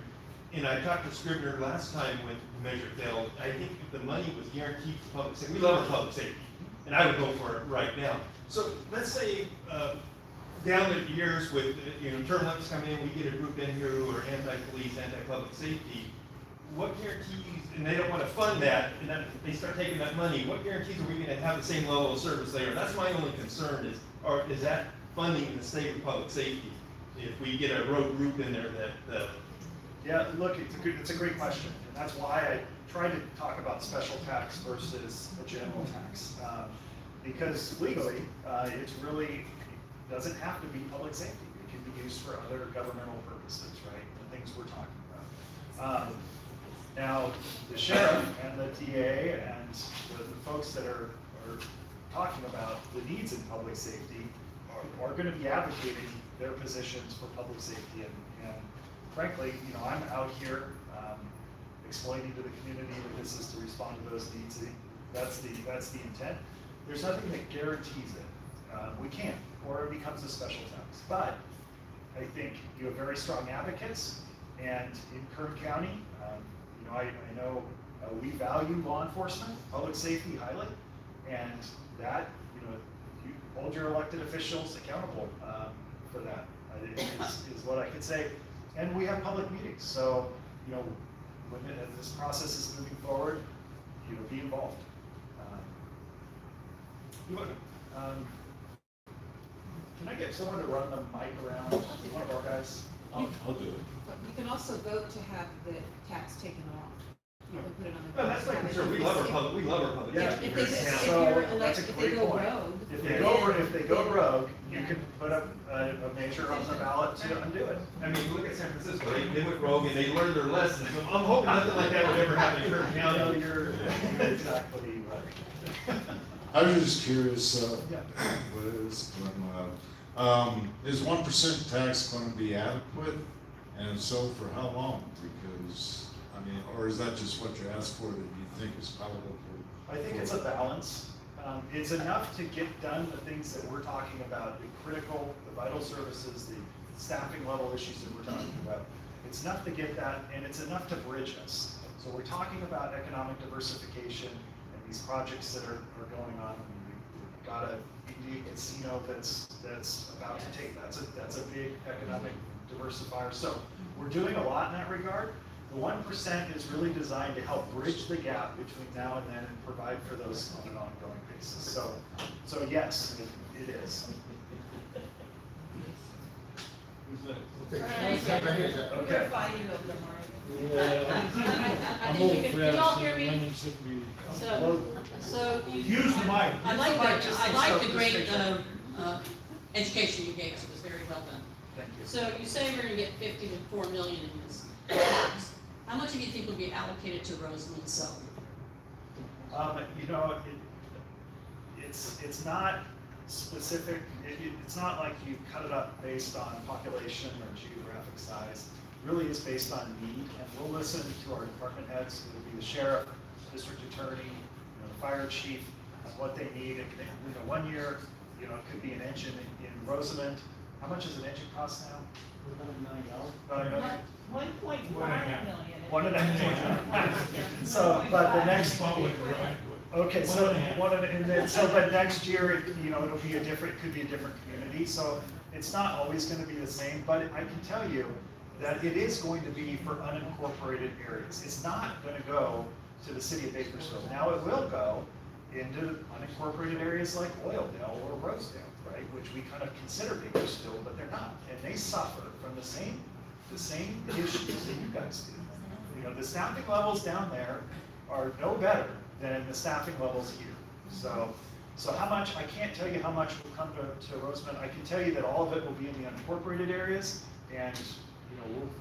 And I talked to Scribner last time when the measure failed. I think if the money was guaranteed for public safety, we love our public safety, and I would vote for it right now. So let's say down the years with term limits coming in, we get a group in here who are anti-police, anti-public safety. What guarantees, and they don't want to fund that, and then they start taking that money, what guarantees are we going to have the same level of service there? That's my only concern is that funding in the state of public safety? If we get a rogue group in there that Yeah, look, it's a great question, and that's why I tried to talk about special tax versus a general tax, because legally, it's really doesn't have to be public safety. It can be used for other governmental purposes, right? The things we're talking about. Now, the sheriff and the TA and the folks that are talking about the needs in public safety are going to be advocating their positions for public safety. And frankly, I'm out here explaining to the community that this is to respond to those needs. That's the intent. There's nothing that guarantees it. We can't, or it becomes a special tax. But I think you have very strong advocates, and in Kern County, I know we value law enforcement, public safety highly, and that, you hold your elected officials accountable for that, is what I can say. And we have public meetings, so, when this process is moving forward, be involved. Can I get someone to run the mic around, one of our guys? I'll do it. But you can also vote to have the tax taken off. You can put it on the. No, that's my concern. We love our public Yeah. safety. If they, here. if So, you're that's a elected, if they great go point. rogue. If they go rogue, you can put up a measure on the ballot to undo it. I mean, look at San Francisco, they went rogue and they learned their lesson. I'm hoping nothing like that would ever happen in Kern County. You're exactly right. I was just curious, Yeah. what is going on? Is 1% tax going to be adequate? And if so, for how long? Because, or is that just what you ask for that you think is palatable? I think it's a balance. It's enough to get done the things that we're talking about, the critical, the vital services, the staffing level issues that we're talking about. It's enough to get that, and it's enough to bridge us. So we're talking about economic diversification and these projects that are going on. We've got a Indian casino that's about to take, that's a big economic diversifier. So we're doing a lot in that regard. The 1% is really designed to help bridge the gap between now and then and provide for those on an ongoing basis. So yes, it is. We're fighting over the I think you can you all hear me? So use the mic. I like the great education you gave us, it was very well done. Thank you. So you say we're gonna get 50 to 4 million in this tax. How much do you think will be allocated to Rosamond itself? It's not specific, it's not like you cut it up based on population or geographic size. It really is based on need, and we'll listen to our department heads, it'll be the sheriff, district attorney, the fire chief, what they need. One year, it could be an engine in Rosamond. How much does an engine cost now? About $1 million. 1.5 million. So, but the next, okay, so but next year, it'll be could be a different community, so it's not always gonna be the same, but I can tell you that it is going to be for unincorporated areas. It's not gonna go to the city of Bakersfield. Now, it will go into unincorporated areas like Oildale or Rosedale, right, which we kind of consider Bakersfield, but they're not, and they suffer from the same issues that you guys do. The staffing levels down there are no better than the staffing levels here. So how much, I can't tell you how much will come to Rosamond. I can tell you that all of it will be in the unincorporated areas, and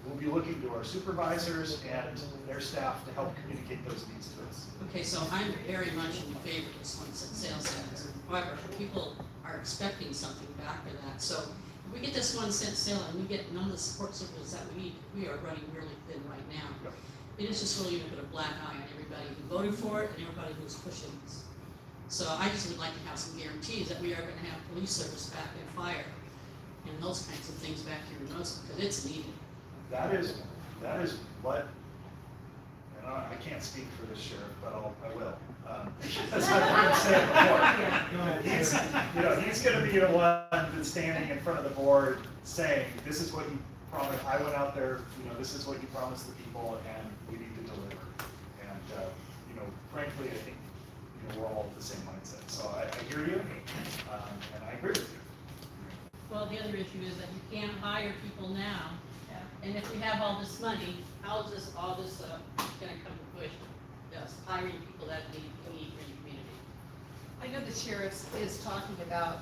we'll be looking to our supervisors and their staff to help communicate those needs to us. Okay, so I'm very much in favor of this 1 cent sales tax. However, people are expecting something back for that. So if we get this 1 cent sale and we get none of the support services that we need, we are running really thin right now. Yep. It is just really going to put a black eye on everybody who voted for it and everybody who's pushing this. So I just would like to have some guarantees that we are going to have police service back and fire and those kinds of things back here in Rosamond, because it's needed. That is what, and I can't speak for the sheriff, but I will. As I've heard say before, he's going to be the one that's standing in front of the board saying, this is what you promised, I went out there, this is what you promised the people, and we need to deliver. And, frankly, I think, we're all of the same mindset. So I hear you, and I agree with you. Well, the other issue is that you can't hire people now. And if we have all this money, how is all this gonna come to fruition? Just hiring people that need for your community. I know the sheriff is talking about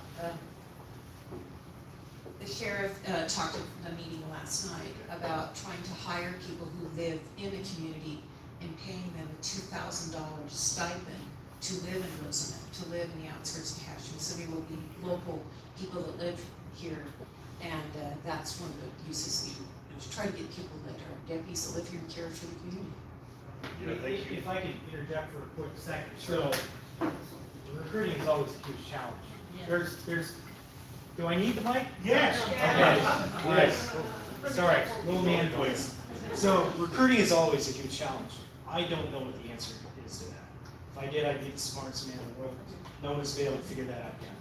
the sheriff talked at the meeting last night about trying to hire people who live in a community and paying them a $2,000 stipend to live in Rosamond, to live in the outskirts of Cashmere. So they will be local people that live here, and that's one of the uses we try to get people that are deputies that live here and care for the community. Yeah, thank you. If I could interject for a quick second. So, recruiting is always a huge challenge. There's, do I need the mic? Yes. Okay. Yes. Sorry, little man voice. So, recruiting is always a huge challenge. I don't know what the answer is to that. If I did, I'd be the smartest man in the world. No one's been able to figure that out yet.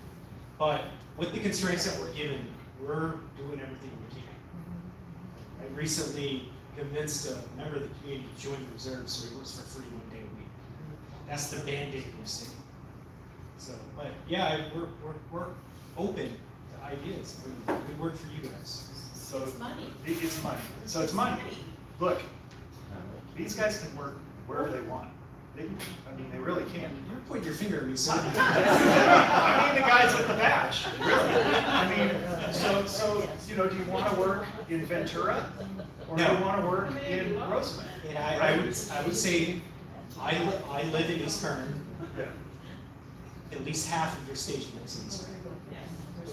But with the constraints that we're given, we're doing everything we can. I recently convinced a member of the community to join the reserve, so he works for free 1 day a week. That's the Band-Aid we're seeing. So, but yeah, we're open to ideas. We work for you guys. So It's money. It's money. So it's money. Look, these guys can work wherever they want. They can, I mean, they really can. You're pointing your finger at me, sir. I mean the guys with the badge, really. I mean, so you know, do you want to work in Ventura, or do you want to work in Rosamond? And I would say, I live in East Kern. Yeah. At least half of your station lives in East Kern.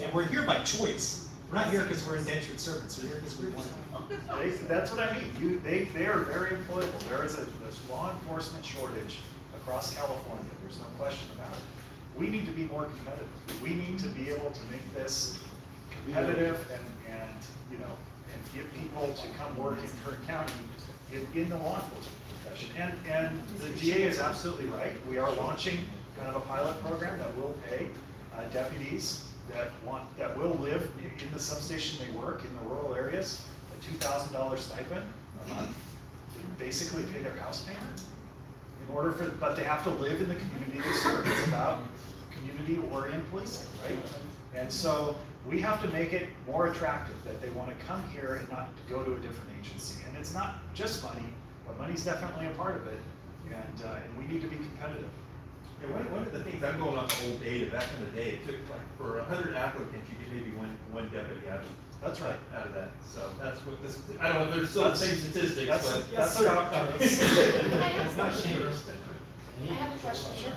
And we're here by choice. We're not here because we're indentured servants. We're here because we want to. That's what I mean. They are very employable. There is a law enforcement shortage across California. There's no question about it. We need to be more competitive. We need to be able to make this competitive and you know, and get people to come work in Kern County in the law enforcement profession. And the DA is absolutely right. We are launching kind of a pilot program that will pay deputies that will live in the substation they work in the rural areas, a $2,000 stipend a month to basically pay their house payment. In order for, but they have to live in the community they serve. It's about community-oriented policing, right? And so we have to make it more attractive that they want to come here and not to go to a different agency. And it's not just money, but money's definitely a part of it. And we need to be competitive. Yeah, one of the things, I'm going off old data, back in the day, it took like, for 100 applicants, you get maybe one deputy out of. That's right. Out of that, so that's what this, I don't know if they're still the same statistics, but. That's I have a question. Sure.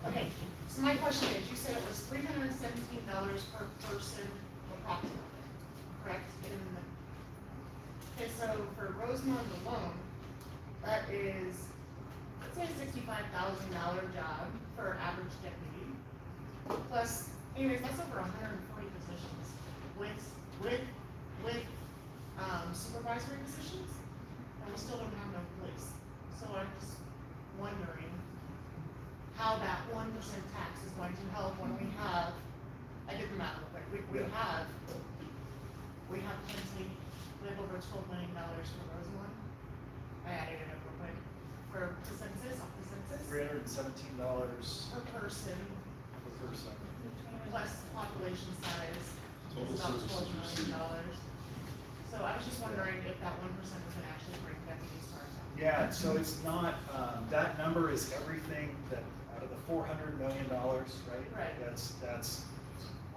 Okay, so my question is, you said it was $317 per person approximately, correct? Okay, so for Rosamond alone, that is, let's say a $65,000 job for average deputy, plus, anyways, that's over 140 positions with supervisory positions, and we still don't have enough police. So I'm just wondering how that 1% tax is going to help when we have, I did the math real quick, we have potentially, we have over $12 million for Rosamond. I added it up real quick, for the census, off the census. $317 Per person, per person. plus population size, Total is about services $12 million. So I was just wondering if that 1% was gonna actually bring deputies to our town. Yeah, so it's not, that number is everything that, out of the $400 million, right? Right. That's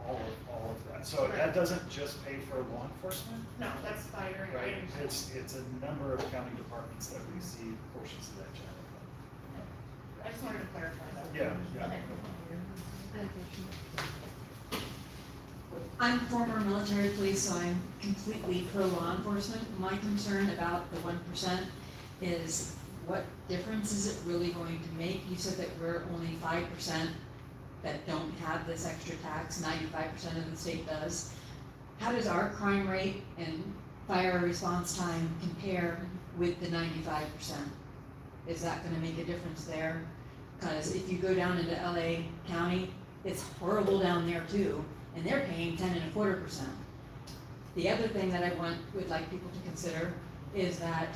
all of that. So that doesn't just pay for law enforcement, No, that's fire and right? I understand. It's a number of county departments that receive portions of that general fund. I just wanted to clarify that. Yeah, yeah. Okay. I'm former military police, so I'm completely pro law enforcement. My concern about the 1% is what difference is it really going to make? You said that we're only 5% that don't have this extra tax, 95% of the state does. How does our crime rate and fire response time compare with the 95%? Is that gonna make a difference there? Because if you go down into LA County, it's horrible down there too, and they're paying 10.25%. The other thing that I would like people to consider is that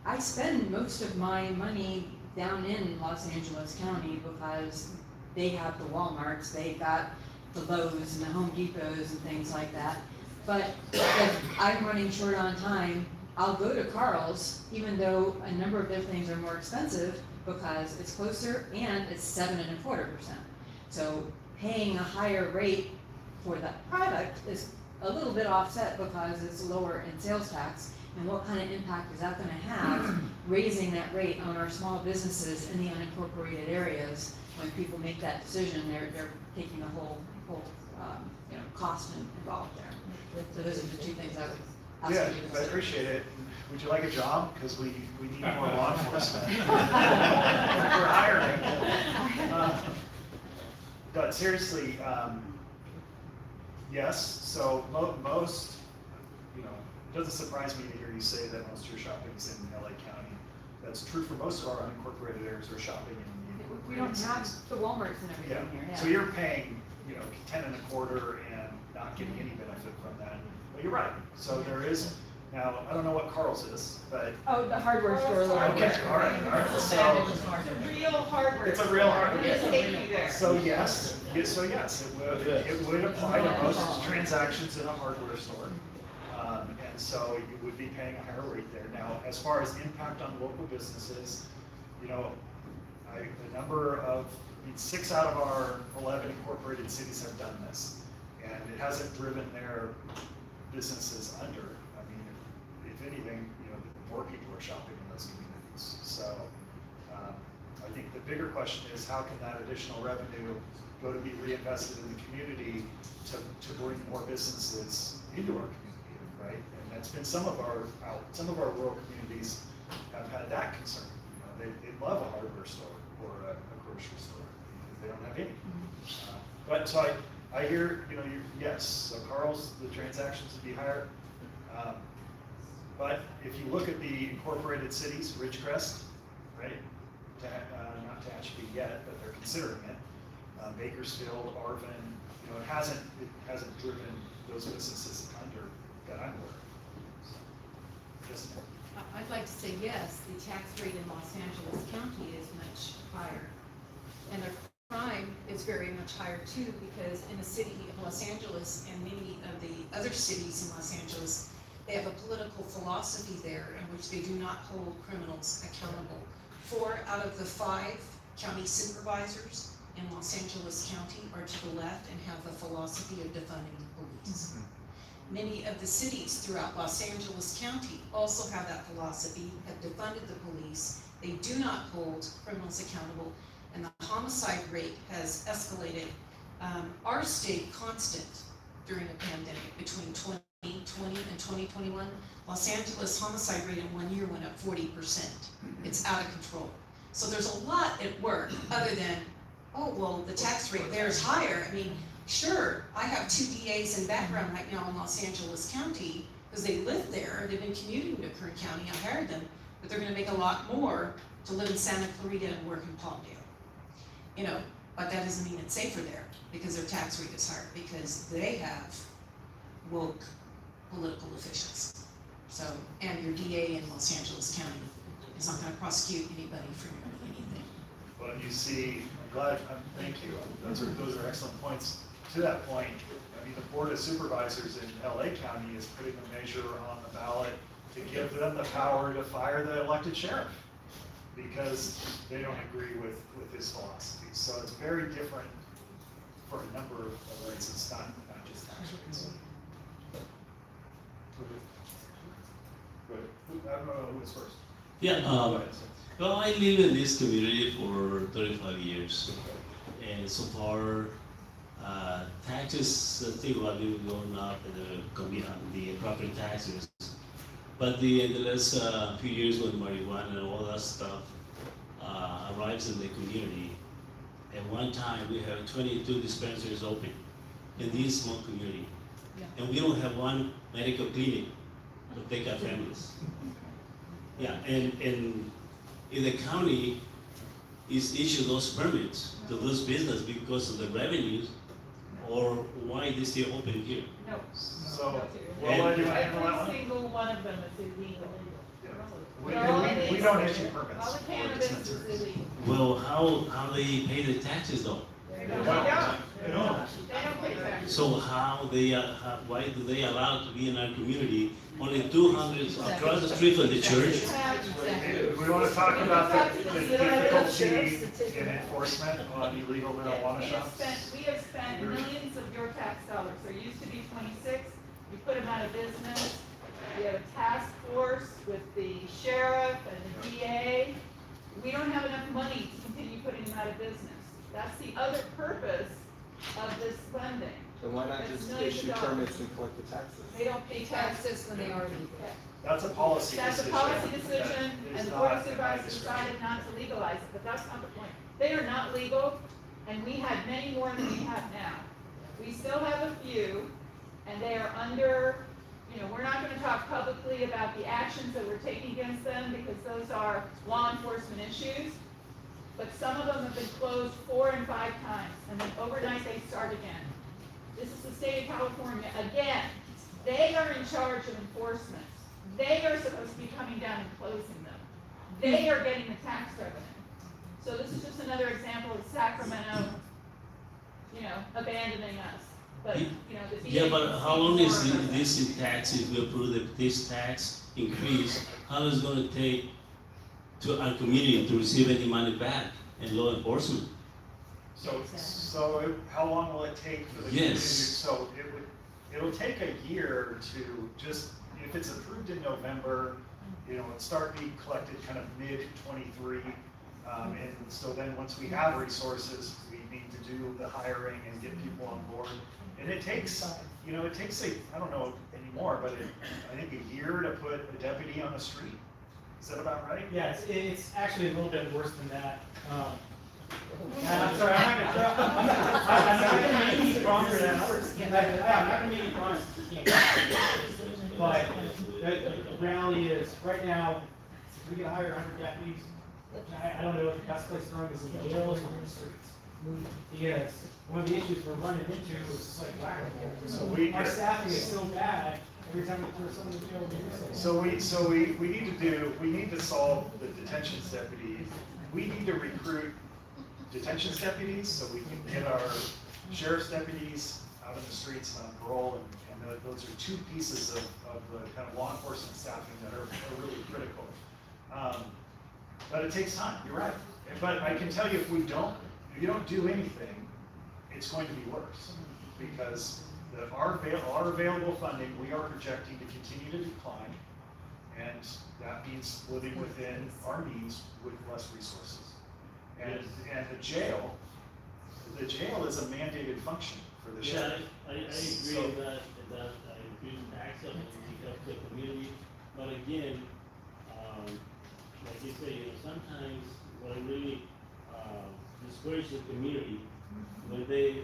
I spend most of my money down in Los Angeles County because they have the Walmarts, they've got the Lowe's and the Home Depots and things like that. But if I'm running short on time, I'll go to Carl's, even though a number of their things are more expensive because it's closer and it's 7.25%. So paying a higher rate for that product is a little bit offset because it's lower in sales tax. And what kind of impact is that gonna have, raising that rate on our small businesses in the unincorporated areas? When people make that decision, they're taking a whole, cost involved there. So those are the two things I would ask Yeah, you to I consider. appreciate it. Would you like a job? Because we need more law enforcement. We're hiring. But seriously, yes, so most, it doesn't surprise me to hear you say that most of your shopping is in LA County. That's true for most of our unincorporated areas. We're shopping in the We don't incorporated have cities. the Walmarts and Yeah, everything here, yeah. so you're paying, 10 and a quarter and not getting any benefit from that. But you're right, so there is, now, I don't know what Carl's is, but, Oh, the hardware store. the okay, hardware all right, store. so, It's a real hardware. It's a real hardware. We'll just take you there. so yes, it would apply to most transactions in a hardware store. And so you would be paying a higher rate there. Now, as far as impact on local businesses, a number of, 6 out of our 11 incorporated cities have done this. And it hasn't driven their businesses under. I mean, if anything, more people are shopping in those communities. So I think the bigger question is how can that additional revenue go to be reinvested in the community to bring more businesses into our community, right? And that's been some of our rural communities have had that concern. They love a hardware store or a grocery store. They don't have any. But so I hear, yes, so Carl's, the transactions would be higher. But if you look at the incorporated cities, Ridgecrest, right? Not Tehachapi yet, but they're considering it. Bakersfield, Arvin, it hasn't driven those businesses under that I'm aware of. So, yes, ma'am. I'd like to say yes, the tax rate in Los Angeles County is much higher. And the crime is very much higher too, because in the city of Los Angeles and many of the other cities in Los Angeles, they have a political philosophy there in which they do not hold criminals accountable. 4 out of the 5 county supervisors in Los Angeles County are to the left and have the philosophy of defunding the police. Many of the cities throughout Los Angeles County also have that philosophy, have defunded the police. They do not hold criminals accountable, and the homicide rate has escalated. Our stayed constant during the pandemic between 2020 and 2021. Los Angeles homicide rate in 1 year went up 40%. It's out of control. So there's a lot at work other than, oh, well, the tax rate there is higher. I mean, sure, I have 2 DAs in background right now in Los Angeles County because they live there. They've been commuting to Kern County. I hired them, but they're going to make a lot more to live in Santa Clarita and work in Palmdale. But that doesn't mean it's safer there because their tax rate is higher because they have woke political officials. So, and your DA in Los Angeles County is not going to prosecute anybody for anything. Well, you see, I'm glad, thank you. Those are excellent points. To that point, I mean, the Board of Supervisors in LA County is putting a measure on the ballot to give them the power to fire the elected sheriff because they don't agree with his philosophy. So it's very different for a number of reasons, not just tax rates. Good. I don't know who was first. Yeah, Go ahead, sir. well, I live in this community for 35 years, and so far, taxes still have been going up, the property taxes. But in the last few years when marijuana and all that stuff arrives in the community, at one time we have 22 dispensaries open in this small community. Yeah. And we don't have one medical clinic to take our families. Yeah, and in the county is issue those permits to those business because of the revenues, or why they still open here? No. So, And- well, do you want to handle that Every one? single one of them is illegal. We don't issue permits. All the for cannabis is dispensaries. illegal. Well, how they pay the taxes though? They They don't. don't. They don't pay taxes. So why do they allow to be in our community only 200 across the street from the church? We want to talk about the difficulty in enforcement on illegal marijuana shops. We have spent millions of your tax dollars. There used to be 26, we put them out of business. We have a task force with the sheriff and the DA. We don't have enough money to continue putting them out of business. That's the other purpose of this funding. Then why not It's just millions of issue dollars. permits and collect the taxes? They don't pay taxes. Taxes when they already do. That's a policy decision. That's a policy decision, That is and the board of not supervisors discretion. decided not to legalize it, but that's not the point. They are not legal, and we had many more than we have now. We still have a few, and they are under, we're not gonna talk publicly about the actions that we're taking against them, because those are law enforcement issues. But some of them have been closed 4 and 5 times, and then overnight they start again. This is the state of California, again, they are in charge of enforcement. They are supposed to be coming down and closing them. They are getting the tax revenue. So this is just another example of Sacramento, abandoning us. But, the Yeah, DA but can how see long more is of us. this in tax, if we approve this tax increase, how long is it gonna take to our community to receive any money back and law enforcement? How long will it take for the Yes. so it'll take a year to just, if it's approved in November, it start being collected kind of mid-23. And so then, once we have resources, we need to do the hiring and get people on board. And it takes, I don't know anymore, but I think a year to put a deputy on the street. Is that about right? Yeah, it's actually a little bit worse than that. I'm sorry, I'm not gonna make any promises. I'm not gonna make any promises. But the reality is, right now, we can hire 100 deputies. I don't know if the best place to run is in the jails or in the streets. Because one of the issues we're running into is like whack-a-mole. So Our staffing is so bad, every time we throw someone in jail, we do something. we need to solve the detentions deputies. We need to recruit detentions deputies so we can get our sheriff's deputies out in the streets and on parole, and those are two pieces of the kind of law enforcement staffing that are really critical. But it takes time, you're right. But I can tell you, if you don't do anything, it's going to be worse. Because our available funding, we are projecting to continue to decline, and that means living within our means with less resources. And the jail is a mandated function for the Yeah, sheriff. I agree with that increasing tax on the community, but again, like you say, sometimes what really discourages the community, when the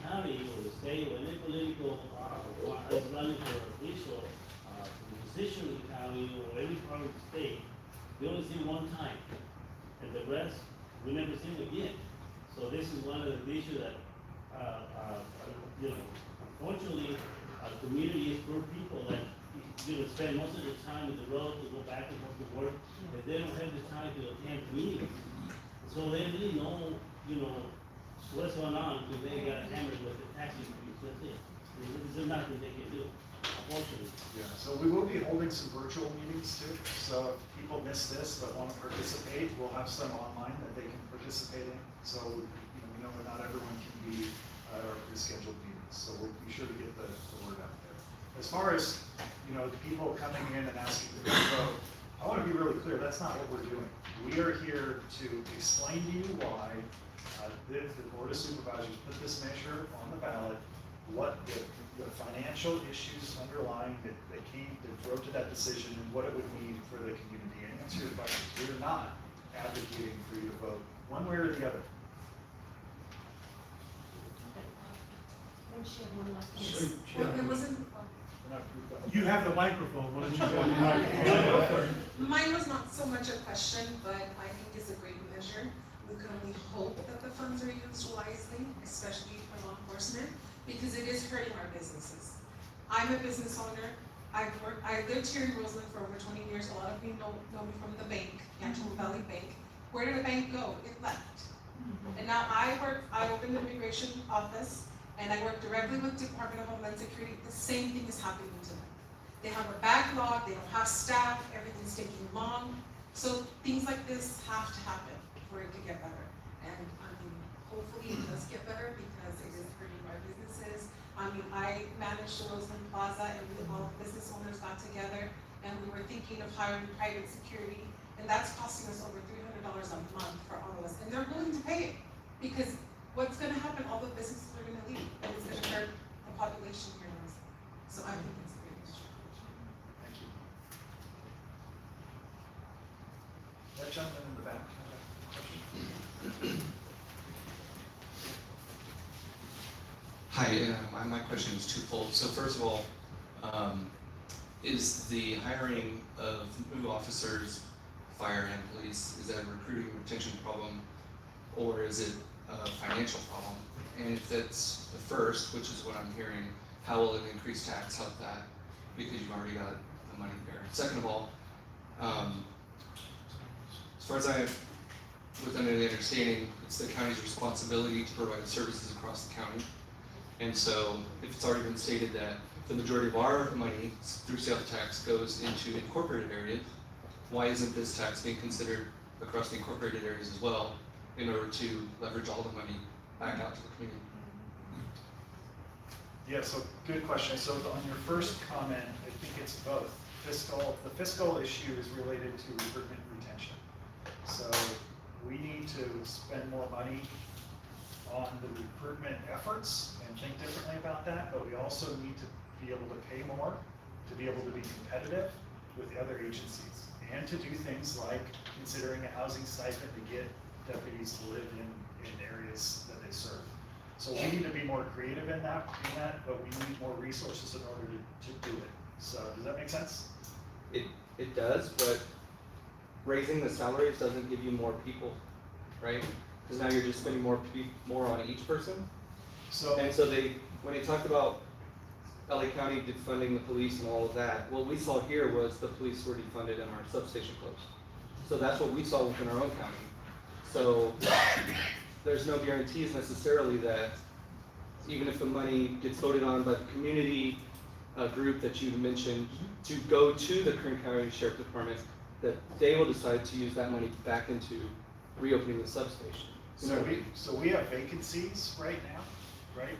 county or the state or any political is running for official position in the county or any part of the state, they only see one time, and the rest we never see them again. So this is one of the issues that unfortunately, our community is poor people that spend most of their time with the road to go back and forth to work, but they don't have the time to attend meetings. So they really know, what's going on, because they got hammered with the tax increase, that's it. There's nothing they can do, unfortunately. Yeah, so we will be holding some virtual meetings too. So if people miss this but want to participate, we'll have some online that they can participate in. So we know that not everyone can be at our pre-scheduled meetings. So we'll be sure to get the word out there. As far as the people coming in and asking for their vote, I want to be really clear. That's not what we're doing. We are here to explain to you why the Board of Supervisors put this measure on the ballot, what the financial issues underlying that drove to that decision, and what it would mean for the community. And answer your question, we're not advocating for you to vote one way or the other. You have the microphone, why don't you go ahead? Mine was not so much a question, but I think it's a great measure. We can only hope that the funds are used wisely, especially for law enforcement, because it is hurting our businesses. I'm a business owner. I lived here in Rosamond for over 20 years. A lot of you know me from the bank, Antelope Valley Bank. Where did the bank go? It left. And now I opened the immigration office, and I work directly with Department of Homeland Security. The same thing is happening to them. They have a backlog, they don't have staff, everything's taking long. So things like this have to happen for it to get better. And hopefully it does get better, because it is hurting our businesses. I managed the Rosamond Plaza, and all business owners got together, and we were thinking of hiring private security, and that's costing us over $300 a month for all of us, and they're willing to pay it, because what's gonna happen, all the businesses are gonna leave, and it's gonna hurt the population here in Rosamond. So I think it's a great issue. Thank you. That gentleman in the back. Hi, my question is twofold. So first of all, is the hiring of new officers, fire and police, is that a recruiting retention problem, or is it a financial problem? And if that's the first, which is what I'm hearing, how will an increased tax help that? Because you've already got the money there. Second of all, as far as I was under the understanding, it's the county's responsibility to provide services across the county. And so, if it's already been stated that the majority of our money through sales tax goes into incorporated areas, why isn't this tax being considered across the incorporated areas as well in order to leverage all the money back out to the community? Yeah, so good question. So on your first comment, I think it's both. The fiscal issue is related to recruitment and retention. So we need to spend more money on the recruitment efforts and think differently about that, but we also need to be able to pay more, to be able to be competitive with the other agencies, and to do things like considering a housing stipend to get deputies to live in areas that they serve. So we need to be more creative in that, but we need more resources in order to do it. So does that make sense? It does, but raising the salaries doesn't give you more people, right? Because now you're just spending more on each person. So When they talked about LA County defunding the police and all of that, what we saw here was the police were defunded and our substation closed. So that's what we saw within our own county. So there's no guarantees necessarily that even if the money gets voted on by the community group that you mentioned to go to the Kern County Sheriff Department, that they will decide to use that money back into reopening the substation. So we have vacancies right now, right?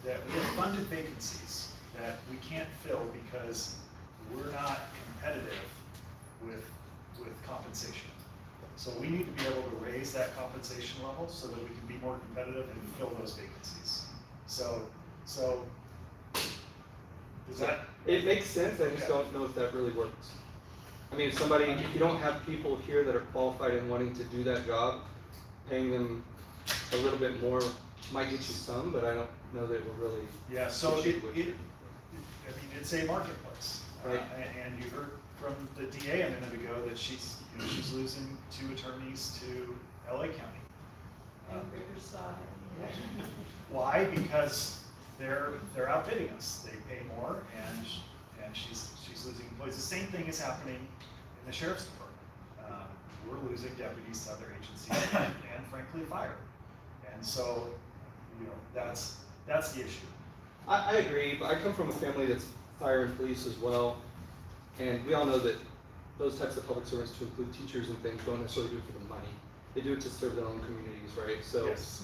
That we have funded vacancies that we can't fill because we're not competitive with compensation. So we need to be able to raise that compensation level so that we can be more competitive and fill those vacancies. So does that? It makes sense, I just don't know if that really works. I mean, if you don't have people here that are qualified and wanting to do that job, paying them a little bit more might get you some, but I don't know that it will really. Yeah, so it's a marketplace. Right. And you heard from the DA a minute ago that she's losing 2 attorneys to LA County. Why? Because they're outbidding us. They pay more, and she's losing employees. The same thing is happening in the sheriff's department. We're losing deputies to other agencies and frankly fire. And so, that's the issue. I agree, but I come from a family that's fire and police as well, and we all know that those types of public servants, to include teachers and things, don't necessarily do it for the money. They do it to serve their own communities, right? So Yes.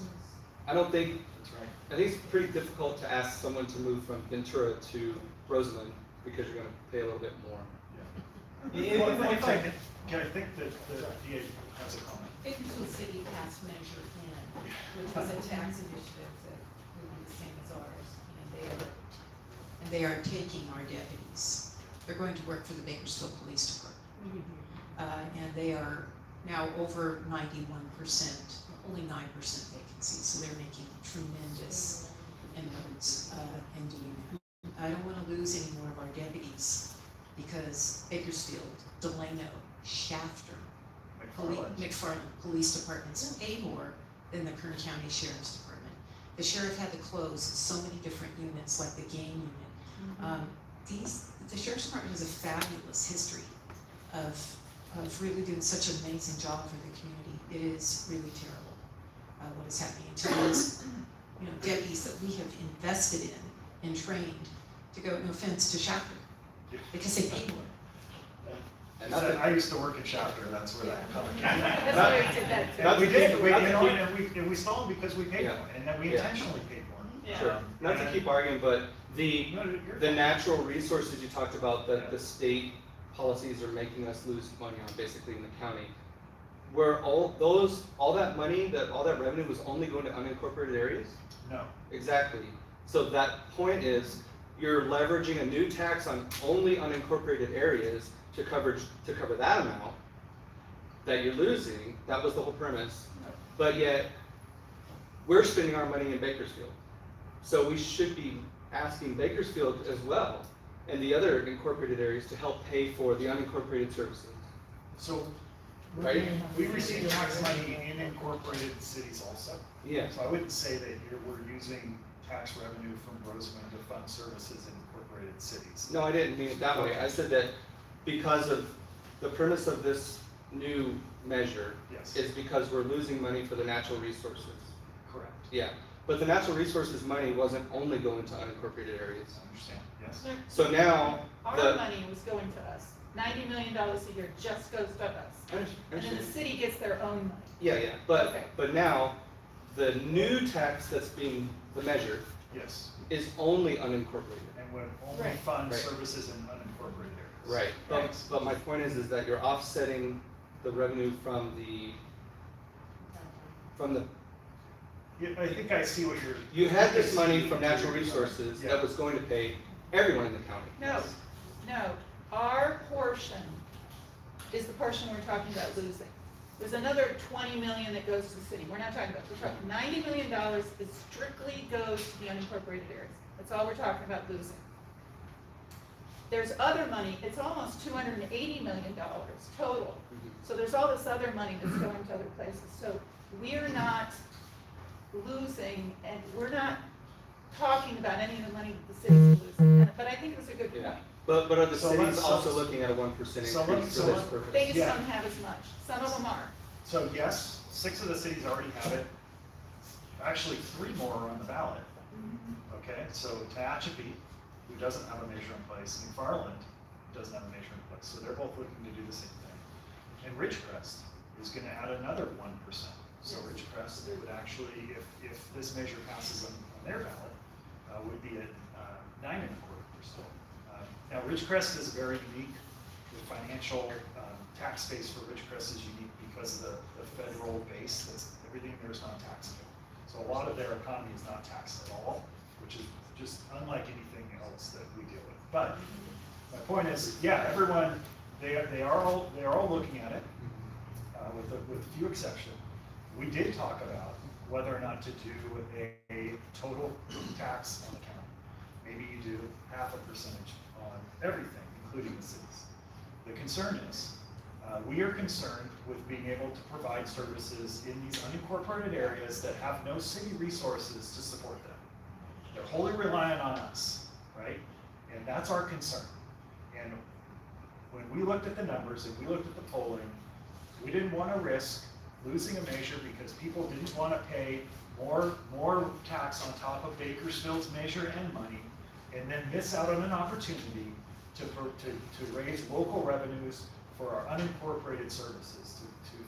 I don't think, That's right. I think it's pretty difficult to ask someone to move from Ventura to Rosamond because you're gonna pay a little bit more. I think that the DA has a comment. Bakersfield City passed Measure N, which was a tax initiative that would be the same as ours, and they are taking our deputies. They're going to work for the Bakersfield Police Department. And they are now over 91%, only 9% vacancies, so they're making tremendous inroads in doing that. I don't want to lose any more of our deputies because Bakersfield, Delano, Shafter, McFarland Police Departments pay more than the Kern County Sheriff's Department. The sheriff had to close so many different units, like the gang unit. The Sheriff's Department has a fabulous history of really doing such an amazing job for the community. It is really terrible what is happening to those deputies that we have invested in and trained to go, no offense, to Shafter because they pay more. And I used to work at Shafter, that's where that comes from. That's why we did that too. We did, and we saw them because we paid Yeah. more, and then we Yeah. intentionally paid more. Yeah. Sure, not to keep arguing, but the No, you're the fine. natural resources you talked about that the state policies are making us lose money on, basically in the county. Were all that money, all that revenue was only going to unincorporated areas? No, Exactly. So that point is, you're leveraging a new tax on only unincorporated areas to cover that amount that you're losing. That was the whole premise. But yet, we're spending our money in Bakersfield. So we should be asking Bakersfield as well, and the other incorporated areas to help pay for the unincorporated services. so Right? we receive tax money in incorporated cities also. Yeah. So I wouldn't say that we're using tax revenue from Rosamond to fund services in incorporated cities. No, I didn't mean it that way. I said that because of the premise of this new measure Yes, is because we're losing money for the natural resources. correct. Yeah, but the natural resources money wasn't only going to unincorporated areas. I understand, yes. So now, Our money was going to us. $90 million a year just goes to us. And then the city gets their own money. Yeah, Okay. but now, the new tax that's being, the measure, Yes, is only unincorporated. and would only Right. fund Right. services in unincorporated areas. Right, but my point is that you're offsetting the revenue from the, Yeah, I think I see what you're. you had this money from natural resources Yeah. that was going to pay everyone in the county. No, our portion is the portion we're talking about losing. There's another 20 million that goes to the city. We're not talking about, we're talking $90 million that strictly goes to the unincorporated areas. That's all we're talking about losing. There's other money, it's almost $280 million total. So there's all this other money that's going to other places. So we're not losing, and we're not talking about any of the money that the city's losing. But I think it was a good Yeah. point. But are the So cities let's- also looking at a 1% so increase let's- for so this let's- purpose? They just Yeah. don't have as much. Some of them are. So yes, 6 of the cities already have it. Actually, 3 more are on the ballot. Okay, so Tehachapi, who doesn't have a measure in place, and McFarland doesn't have a measure in place, so they're both looking to do the same thing. And Ridgecrest is gonna add another 1%. So Ridgecrest, they would actually, if this measure passes on their ballot, would be at 9.25%. Now Ridgecrest is very unique. The financial tax base for Ridgecrest is unique because of the federal base, that's, everything there is non-taxable. So a lot of their economy is not taxed at all, which is just unlike anything else that we deal with. But my point is, yeah, everyone, they are all looking at it, with a few exceptions. We did talk about whether or not to do a total tax on the county. Maybe you do 0.5% on everything, including the cities. The concern is, we are concerned with being able to provide services in these unincorporated areas that have no city resources to support them. They're wholly reliant on us, right? And that's our concern. And when we looked at the numbers and we looked at the polling, we didn't want to risk losing a measure because people didn't want to pay more tax on top of Bakersfield's measure and money, and then miss out on an opportunity to raise local revenues for our unincorporated services,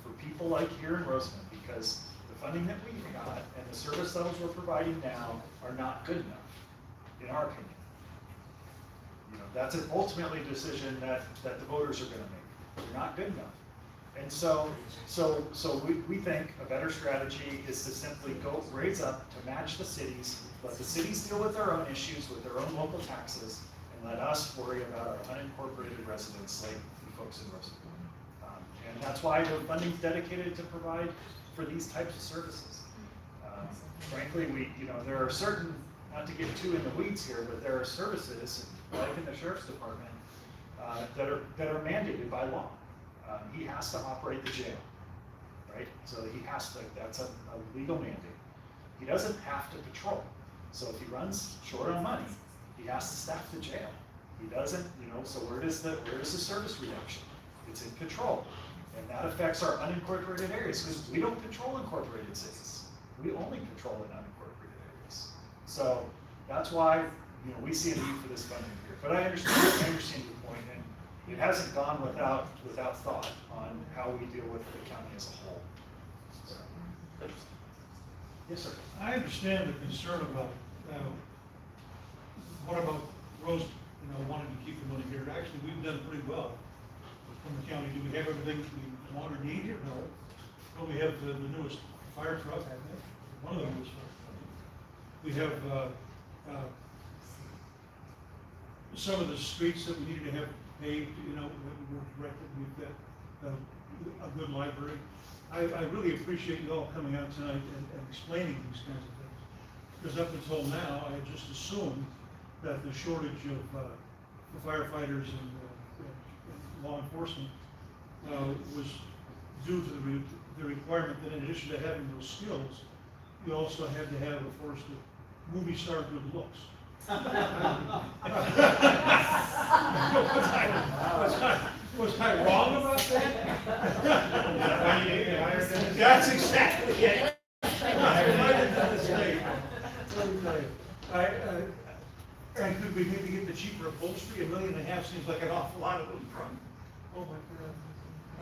for people like here in Rosamond, because the funding that we got and the service levels we're providing now are not good enough, in our opinion. You know, that's ultimately a decision that the voters are gonna make. They're not good enough. And so we think a better strategy is to simply go raise up to match the cities, let the cities deal with their own issues with their own local taxes, and let us worry about our unincorporated residents like you folks in Rosamond. And that's why the funding's dedicated to provide for these types of services. Frankly, there are certain, not to get too in the weeds here, but there are services, like in the sheriff's department, that are mandated by law. He has to operate the jail, right? So he has to, that's a legal mandate. He doesn't have to patrol. So if he runs short on money, he has to staff the jail. He doesn't, so where does the service reduction? It's in patrol. And that affects our unincorporated areas because we don't patrol incorporated cities. We only patrol in unincorporated areas. So that's why, we see a need for this funding here. But I understand your point, and it hasn't gone without thought on how we deal with the county as a whole. So. Yes, sir. I understand the concern about what about Rose, wanting to keep the money here? Actually, we've done pretty well from the county. Do we have everything we want or need here? No. Well, we have the newest fire truck, I think, one of the newest fire trucks. We have, some of the streets that we needed to have paved, that we were directed. We've got a good library. I really appreciate you all coming out tonight and explaining these kinds of things. Because up until now, I had just assumed that the shortage of the firefighters and law enforcement was due to the requirement that in addition to having those skills, you also had to have, of course, the movie star good looks. Was I wrong about that? That's exactly it. And could we maybe get the cheaper upholstery? $1.5 million seems like an awful lot of them from. Oh my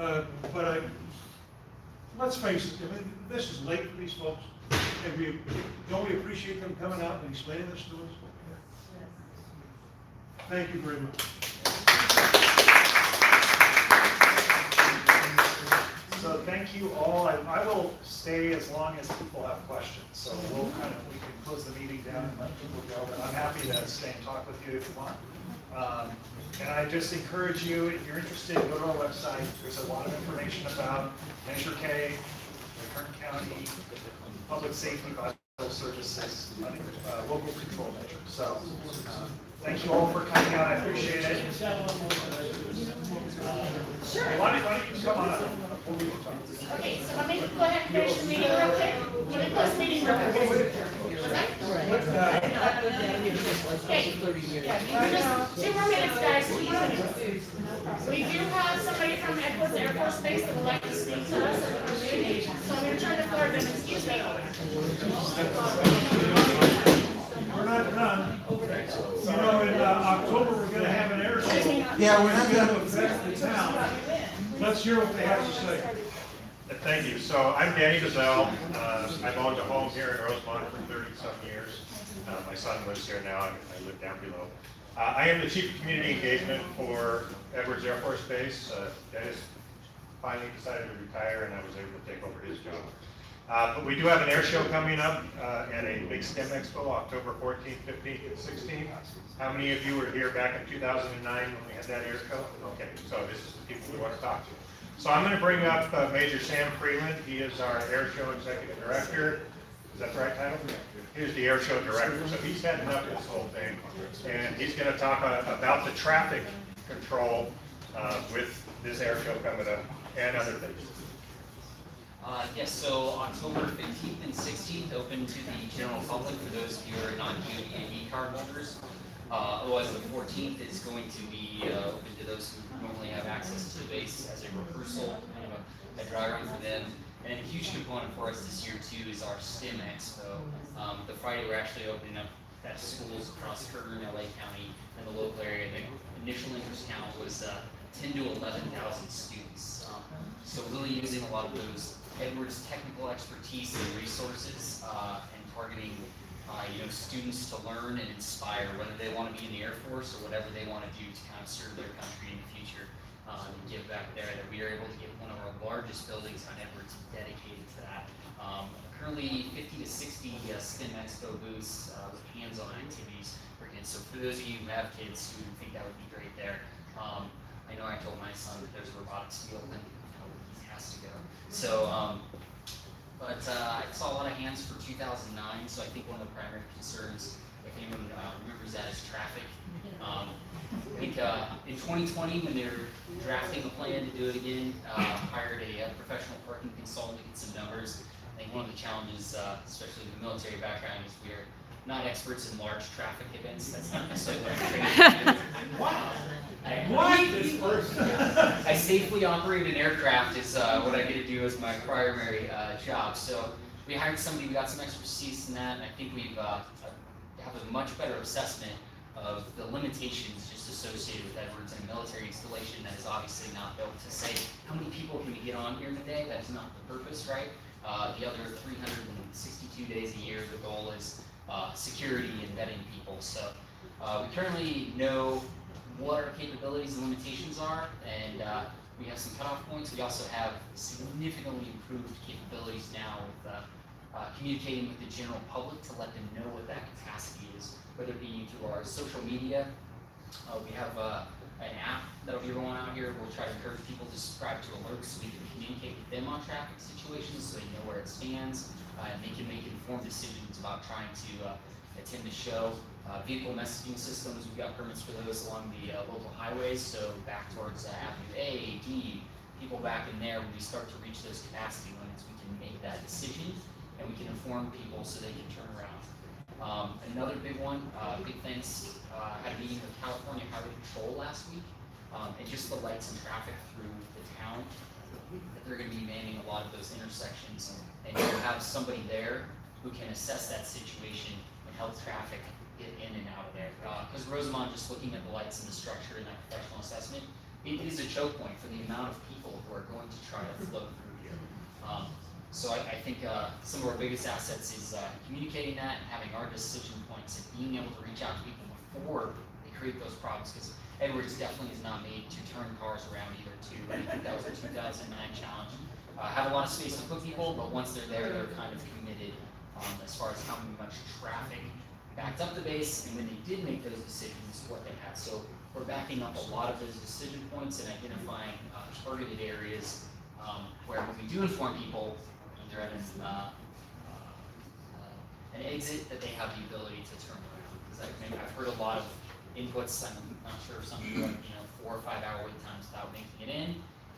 God. But let's face it, this is late for these folks. And don't we appreciate them coming out and explaining this to us? Thank you very much. So thank you all. I will stay as long as people have questions. So we can close the meeting down and let people go. But I'm happy to stay and talk with you if you want. And I just encourage you, if you're interested, go to our website. There's a lot of information about Measure K, the Kern County, public safety, vital services, local control measures. So thank you all for coming out. I appreciate it. Sure. Why don't you come on up? Okay, so let me go ahead and finish the meeting real quick. Let me close the meeting real quick. Okay, just 2 more minutes, guys, please. We do have somebody from Edwards Air Force Base that would like to speak to us at the meeting, so I'm going to turn the floor to them. Excuse me. We're not done. In October, we're going to have an air show. Yeah, we're not going to affect the town. Let's hear what they have to say. Thank you. So I'm Danny Gazelle. I've owned a home here in Rosamond for 30-some years. My son lives here now, and I live down below. I am the Chief of Community Engagement for Edwards Air Force Base. Dennis finally decided to retire, and I was able to take over his job. But we do have an air show coming up at a big STEM Expo, October 14th, 15th, and 16th. How many of you were here back in 2009 when we had that air show? Okay, so this is the people we want to talk to. So I'm going to bring up Major Sam Freeland. He is our air show executive director. Is that the right title? He is the air show director. So he's heading up this whole thing. And he's going to talk about the traffic control with this air show coming up and other things. Yes, so October 15th and 16th, open to the general public for those of you who are non-DoD card holders. Otherwise, the 14th is going to be open to those who normally have access to the base as a rehearsal, kind of a dry run for them. And a huge component for us this year too is our STEM Expo. The Friday we're actually opening up at schools across Kern, LA County, and the local area. The initial interest count was 10 to 11,000 students. So really using a lot of those Edwards technical expertise and resources and targeting students to learn and inspire, whether they want to be in the Air Force or whatever they want to do to kind of serve their country in the future and give back there. That we are able to get one of our largest buildings on Edwards dedicated to that. Currently 50 to 60 STEM Expo booths with hands-on activities for kids. So for those of you who have kids who think that would be great there, I know I told my son that there's a robotics field and he has to go. So, but I saw a lot of hands for 2009, so I think one of the primary concerns, if anyone remembers that, is traffic. I think in 2020, when they were drafting a plan to do it again, hired a professional parking consultant to get some numbers. I think one of the challenges, especially in the military background, is we're not experts in large traffic events. That's not necessarily what I'm trained to do. I safely operate an aircraft is what I get to do as my primary job. So we hired somebody who got some expertise in that, and I think we've have a much better assessment of the limitations just associated with Edwards and a military installation that is obviously not built to say how many people can we get on here in a day. That's not the purpose, right? The other 362 days a year, the goal is security and vetting people. So we currently know what our capabilities and limitations are, and we have some cutoff points. We also have significantly improved capabilities now with communicating with the general public to let them know what that capacity is, whether it be through our social media. We have an app that'll be rolling out here. We'll try to encourage people to subscribe to alerts so we can communicate with them on traffic situations so they know where it stands, and they can make informed decisions about trying to attend the show. Vehicle messaging systems, we've got permits for those along the local highways, so back towards Avenue A, D, people back in there, when we start to reach those capacity limits, we can make that decision and we can inform people so they can turn around. Another big one, big thanks, had a meeting with California Highway Patrol last week, and just the lights and traffic through the town, that they're gonna be manning a lot of those intersections, and you'll have somebody there who can assess that situation and help traffic get in and out of there. Because Rosamond, just looking at the lights and the structure and that professional assessment, it is a choke point for the amount of people who are going to try to flow through here. So I think some of our biggest assets is communicating that and having our decision points and being able to reach out to people before they create those problems. Because Edwards definitely is not made to turn cars around either too. I think that was a 2009 challenge. Have a lot of space to put people, but once they're there, they're kind of committed as far as how much traffic backed up the base, and when they did make those decisions, what they had. So we're backing up a lot of those decision points and identifying targeted areas where when we do inform people, they're at an exit, that they have the ability to turn around. Because I've heard a lot of inputs, I'm not sure if some of you have, 4 or 5 hour wait times without making it in,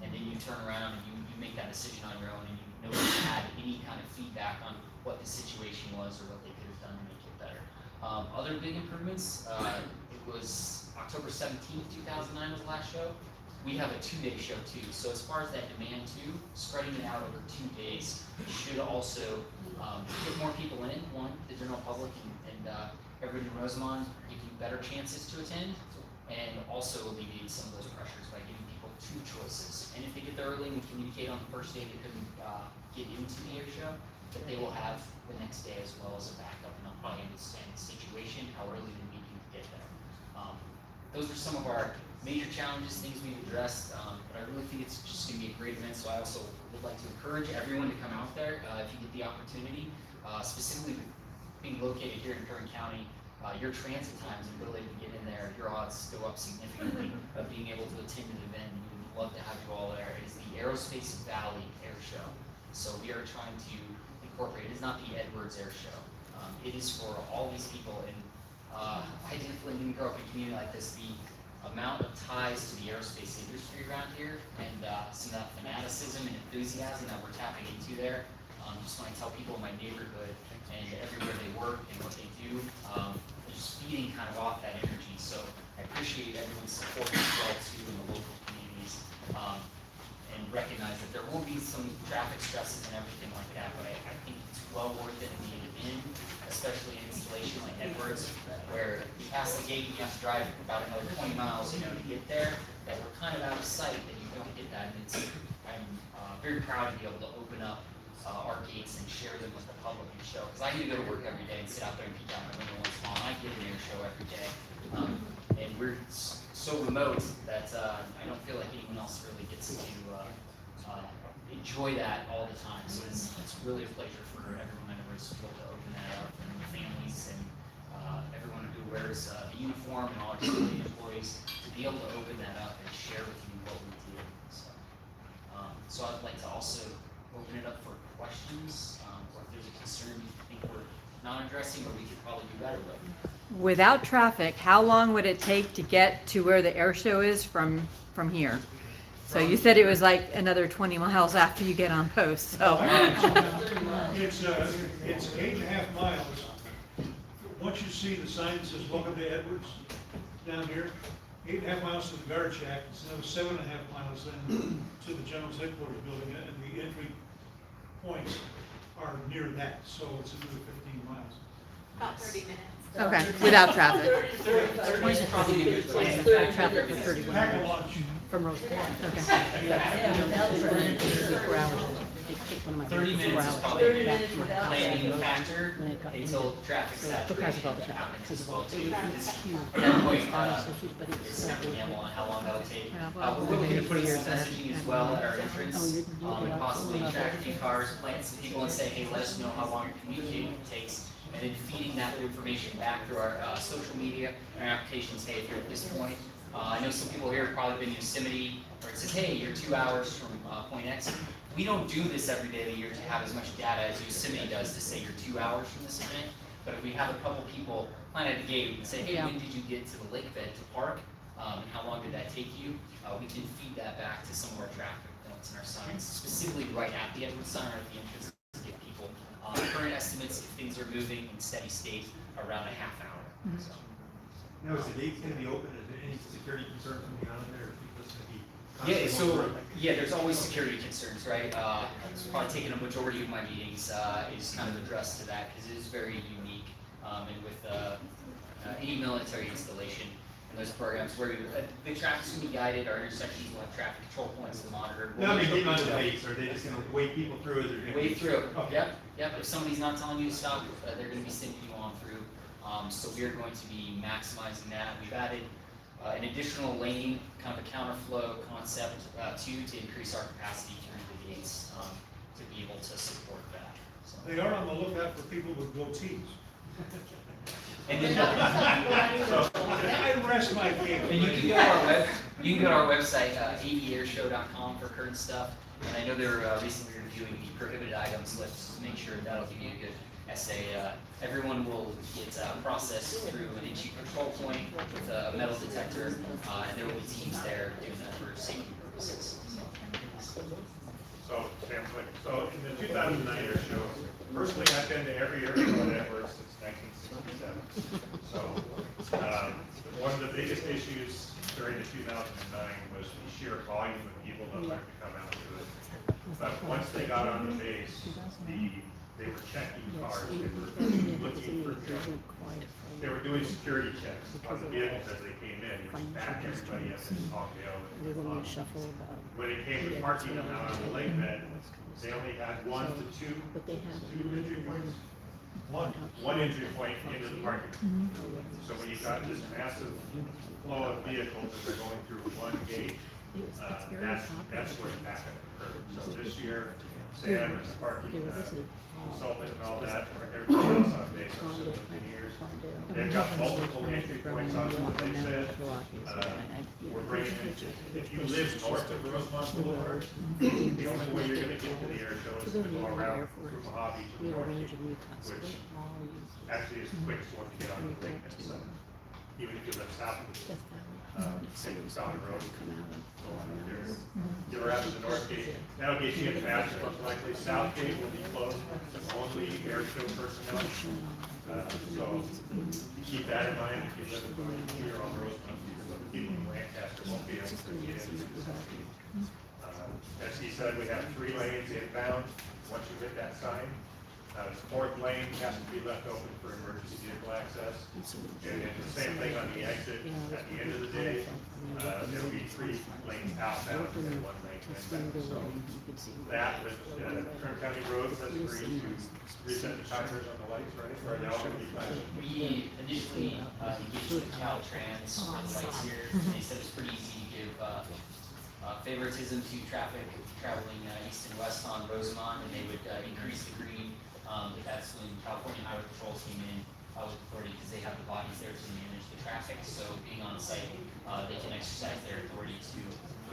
and then you turn around and you make that decision on your own, and you know if you had any kind of feedback on what the situation was or what they could have done to make it better. Other big improvements, it was October 17th, 2009 was the last show. We have a 2-day show too. So as far as that demand too, spreading it out over 2 days should also get more people in, one, the general public and everybody in Rosamond, give you better chances to attend, and also alleviate some of those pressures by giving people 2 choices. And if they get there early and communicate on the first day they couldn't get into the air show, that they will have the next day as well as a backup, and they'll probably understand the situation, how early they need you to get there. Those are some of our major challenges, things we've addressed, but I really think it's just going to be a great event, so I also would like to encourage everyone to come out there if you get the opportunity, specifically being located here in Kern County. Your transit times and ability to get in there, your odds go up significantly of being able to attend an event. We would love to have you all there. It is the Aerospace Valley Air Show. So we are trying to incorporate, it is not the Edwards Air Show. It is for all these people, and I definitely didn't grow up in a community like this. The amount of ties to the aerospace industry around here, and some of that fanaticism and enthusiasm that we're tapping into there. Just when I tell people in my neighborhood and everywhere they work and what they do, they're just feeding kind of off that energy. So I appreciate everyone's support as well too in the local communities, and recognize that there will be some traffic stresses and everything like that, but I think it's well worth it in the end, especially an installation like Edwards, where you pass the gate, you have to drive about another 20 miles, to get there, that we're kind of out of sight, that you don't get that. And I'm very proud to be able to open up our gates and share them with the public and show, because I need to go to work every day and sit out there and peek out my window once in a while. I get an air show every day, and we're so remote that I don't feel like anyone else really gets to enjoy that all the time. So it's really a pleasure for everyone at Edwards to be able to open that up, and the families and everyone who wears the uniform and all our civilian employees to be able to open that up and share with you what we do. So I'd like to also open it up for questions, or if there's a concern you think we're not addressing or we could probably do better with. Without traffic, how long would it take to get to where the air show is from here? So you said it was like another 20 miles after you get on post, so. It's 8.5 miles. Once you see the sign that says "Welcome to Edwards" down here, 8.5 miles to the guard shack, it's another 7.5 miles then to the general's headquarters building, and the entry points are near that, so it's another 15 miles. About 30 minutes. Okay, without traffic. 30 is probably a good place. Traffic is 30 Pack a lunch. from Rosamond. Okay. 4 hours. 30 minutes is probably a good planning factor until traffic saturation happens as well too. At that point, it's kind of a gamble on how long that'll take. We're looking to put some messaging as well at our entrance, and possibly tracking cars, plant some people and say, hey, let us know how long your communicating takes. And then feeding that information back through our social media and our applications. Hey, if you're at this point, I know some people here have probably been Yosemite, or it says, hey, you're 2 hours from point X. We don't do this every day of the year to have as much data as Yosemite does to say you're 2 hours from this event. But if we have a couple people plant at the gate and say, hey, when did you get to the lake bed to park? And how long did that take you? We can feed that back to some of our traffic notes and our signs, specifically right at the Edward sign or at the entrance to give people current estimates if things are moving in steady state around a half hour. So. Now, is the gate going to be open? Is there any security concerns from beyond there? Or people going to be Yeah, so, yeah, there's always security concerns, right? It's probably taken a majority of my meetings is kind of addressed to that because it is very unique. And with any military installation and those programs where the traffic's going to be guided, our intersections will have traffic control points to monitor. No, I mean, getting on the base, are they just going to wave people through? Wave through. Okay. Yep. If somebody's not telling you to stop, they're going to be sending you on through. So we are going to be maximizing that. We've added an additional lane, kind of a counterflow concept to increase our capacity through the gates to be able to support that. So. They are on the lookout for people with goatees. And then I rest my case. And you can go to our website, aeairshow.com for current stuff. And I know they're recently reviewing the prohibited items list to make sure that'll give you a good essay. Everyone will get processed through an entry control point with a metal detector, and there will be teams there doing that for safety purposes. So, Sam, so in the 2009 air show, personally, I've been to every air show at Edwards since 1967. So, one of the biggest issues during the 2009 was the sheer volume of people that like to come out to it. But once they got on the base, they were checking cars, they were looking for, they were doing security checks on the vehicles as they came in. You would back everybody up and talk to them. When it came to parking them out on the lake bed, they only had 1 to 2 entry points. One entry point into the parking lot. So when you've got this massive flow of vehicles that are going through one gate, that's where the backup occurred. So this year, Sam and the parking consultant and all that, everybody else on base for 17 years. They've got multiple entry points on them, they said. We're bringing in, if you live north of Rosamond Boulevard, the only way you're going to get to the air show is to go around through Mojave to the north, which actually is the quickest one to get on the lake. Even if you live south of South Road, you're out to the north gate. That'll get you in faster, most likely. South gate will be closed to only air show personnel. So keep that in mind if you live here on Rosamond. People in Lancaster won't be able to get into the south gate. As he said, we have 3 lanes inbound. Once you hit that sign, the 4th lane has to be left open for emergency vehicle access. And then the same thing on the exit. At the end of the day, there will be 3 lanes outbound and 1 lane inbound. So that, with Kern County Road has agreed to reset the timers on the lights, right? Or they all going to be flashing? We initially engaged with Caltrans for the lights here. They said it's pretty easy to give favoritism to traffic traveling east and west on Rosamond, and they would increase the green. But that's when California Highway Patrol came in with authority because they have the bodies there to manage the traffic. So being on site, they can exercise their authority to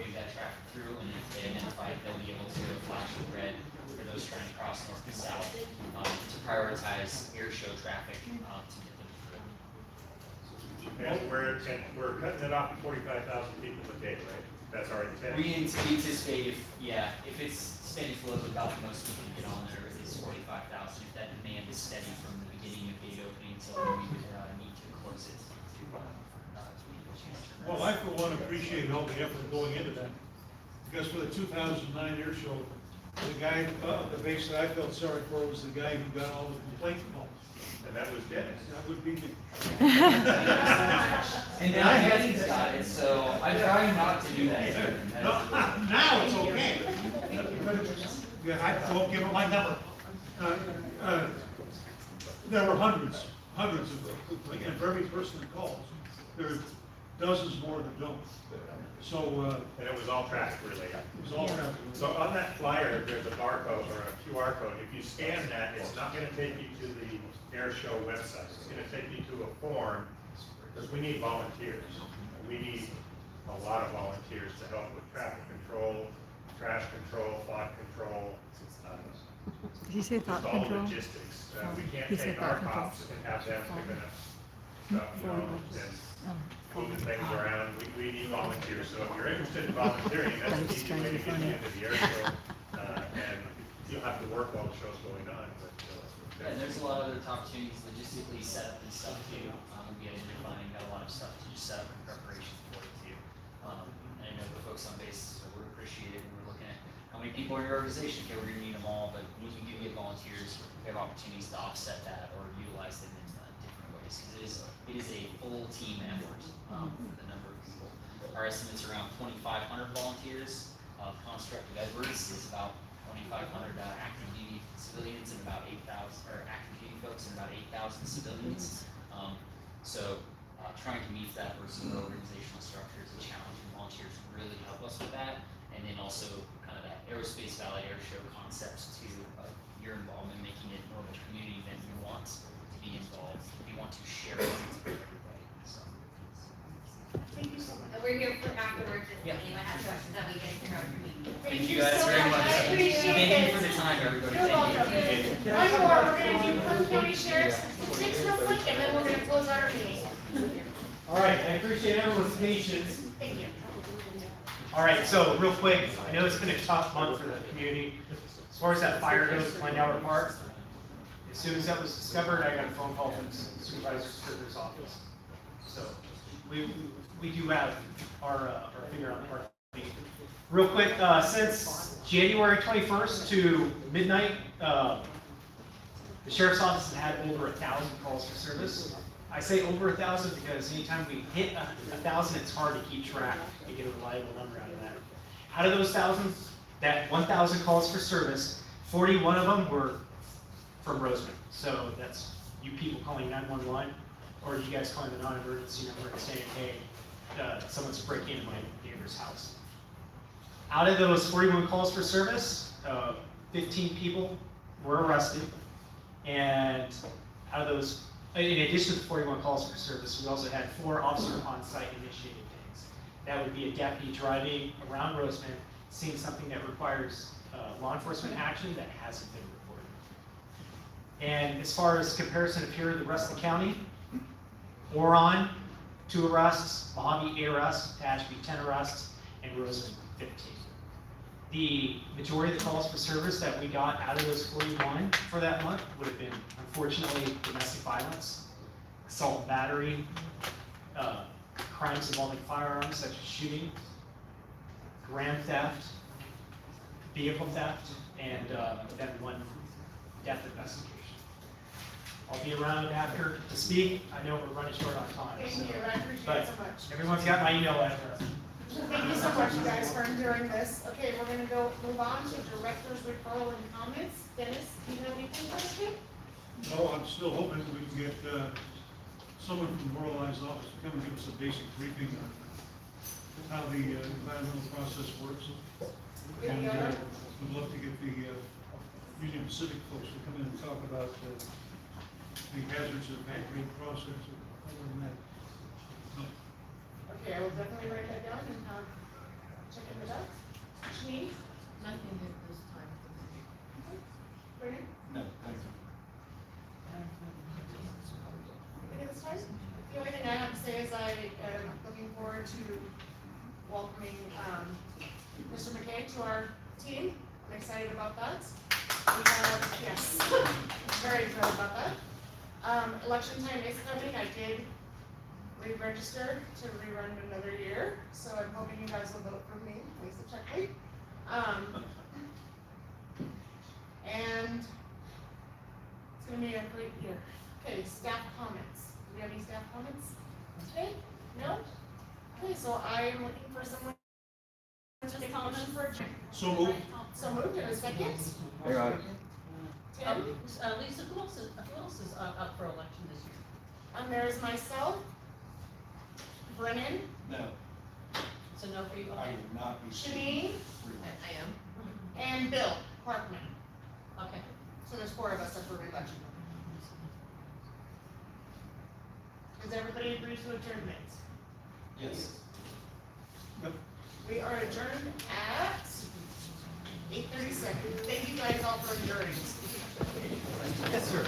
wave that traffic through, and if they identify it, they'll be able to flash the red for those trying to cross north and south to prioritize air show traffic to get them through. And we're cutting it off to 45,000 people a day, right? That's our intent. We anticipate if it's steady flow, about the most we can get on there is 45,000. If that demand is steady from the beginning of gate opening until we would need to close it. Well, I for one appreciate all the effort going into that. Because for the 2009 air show, the guy at the base that I felt sorry for was the guy who got all the complaint calls. And that was Dennis. That would be me. And now Denny's got it, so I try not to do that. Now it's okay. Yeah, I won't give them my number. There were hundreds of them, and for every person that calls, there are dozens more that don't. So, And it was all traffic related. it was all traffic. So on that flyer, there's a barcode or a QR code. If you scan that, it's not gonna take you to the air show website. It's gonna take you to a form, because we need volunteers. We need a lot of volunteers to help with traffic control, trash control, thought control. Did you say thought just all control? logistics. We He can't said take our thought control. cops and have them picking up stuff, you know, and moving things around. We need volunteers. So if you're interested in volunteering, that's an easy way to get into the air show. And you'll have to work while the show's going on. But, Yeah, and there's a lot of other opportunities logistically set up and stuff too. We identified got a lot of stuff to just set up in preparation for it too. And I know the folks on base would appreciate it, and we're looking at how many people are in your organization. Okay, we're gonna need them all, but when we do get volunteers, we have opportunities to offset that or utilize them in different ways. Because it is a full team effort, for the number of people. Our estimates are around 2,500 volunteers. Construct of Edwards is about 2,500 active duty civilians and about 8,000, or active duty folks and about 8,000 civilians. So trying to meet that versus the organizational structure is a challenge, and volunteers really help us with that. And then also kind of that aerospace valley air show concepts too, your involvement, making it more of a community event. We want to be involved. We want to share it with everybody. So. Thank you so much. We're here for afterwards if Yeah. anyone has questions that we can figure out. Thank you guys very much. I appreciate Thank it. you for the time, everybody. You're Thank welcome. you. One more, we're gonna do Kern County Sheriff's statistics real quick, and then we're gonna close out our meeting. All right, I appreciate everyone's patience. Thank you. All right, so real quick, I know it's been a tough month for the community. As far as that fire goes, Glendower Park, as soon as that was discovered, I got a phone call from the supervisor's office. So we do have our finger on the heart. Real quick, since January 21st to midnight, the sheriff's office has had over 1,000 calls for service. I say over 1,000 because anytime we hit 1,000, it's hard to keep track and get a reliable number out of that. Out of those thousands, that 1,000 calls for service, 41 of them were from Rosamond. So that's you people calling 911, or you guys calling the non-emergency number and saying, hey, someone's breaking into my neighbor's house. Out of those 41 calls for service, 15 people were arrested, and out of those, in addition to the 41 calls for service, we also had 4 officer on-site initiated things. That would be a deputy driving around Rosamond, seeing something that requires law enforcement action that hasn't been reported. And as far as comparison of here, the rest of the county, Oron, 2 arrests, Mojave, 8 arrests, Tehachapi, 10 arrests, and Rosamond, 15. The majority of the calls for service that we got out of those 41 for that month would have been, unfortunately, domestic violence, assault and battery, crimes involving firearms such as shooting, grand theft, vehicle theft, and then 1 death investigation. I'll be around after to speak. I know we're running short on time. Thank so- you, I appreciate but it so much. everyone's got my email address. Thank you so much, you guys, for enduring this. Okay, we're gonna move on to director's referral and comments. Dennis, do you have anything for us to? No, I'm still hoping we can get someone from Moralized office to come and give us a basic briefing on how the environmental process works. And we'd love to get the Union Pacific folks to come in and talk about the hazards of that great process. Other than that, no. Okay, I will definitely write that down and check it out. Janine? Nothing at this time. Brennan? No, thank you. Anything this time? The only thing I have to say is I am looking forward to welcoming Mr. McKay to our team. I'm excited about that. We have, yes, very excited about that. Election time is coming. I did re-register to rerun another year, so I'm hoping you guys will vote for me, Lisa Checkley. And it's gonna be a great year. Okay, staff comments. Do we have any staff comments today? No? Okay, so I am looking for someone to comment for. So moved. So moved in a second. Hang on. Tim? Lisa, who else is up for election this year? There's myself. Brennan. No, So no for you, I okay? will not be. Janine. I am. And Bill Clarkman. Okay. So there's 4 of us up for reelection. Does everybody agree to adjournment? Yes. We are adjourned at 8:37. Thank you guys all for adjourning. Yes, sir.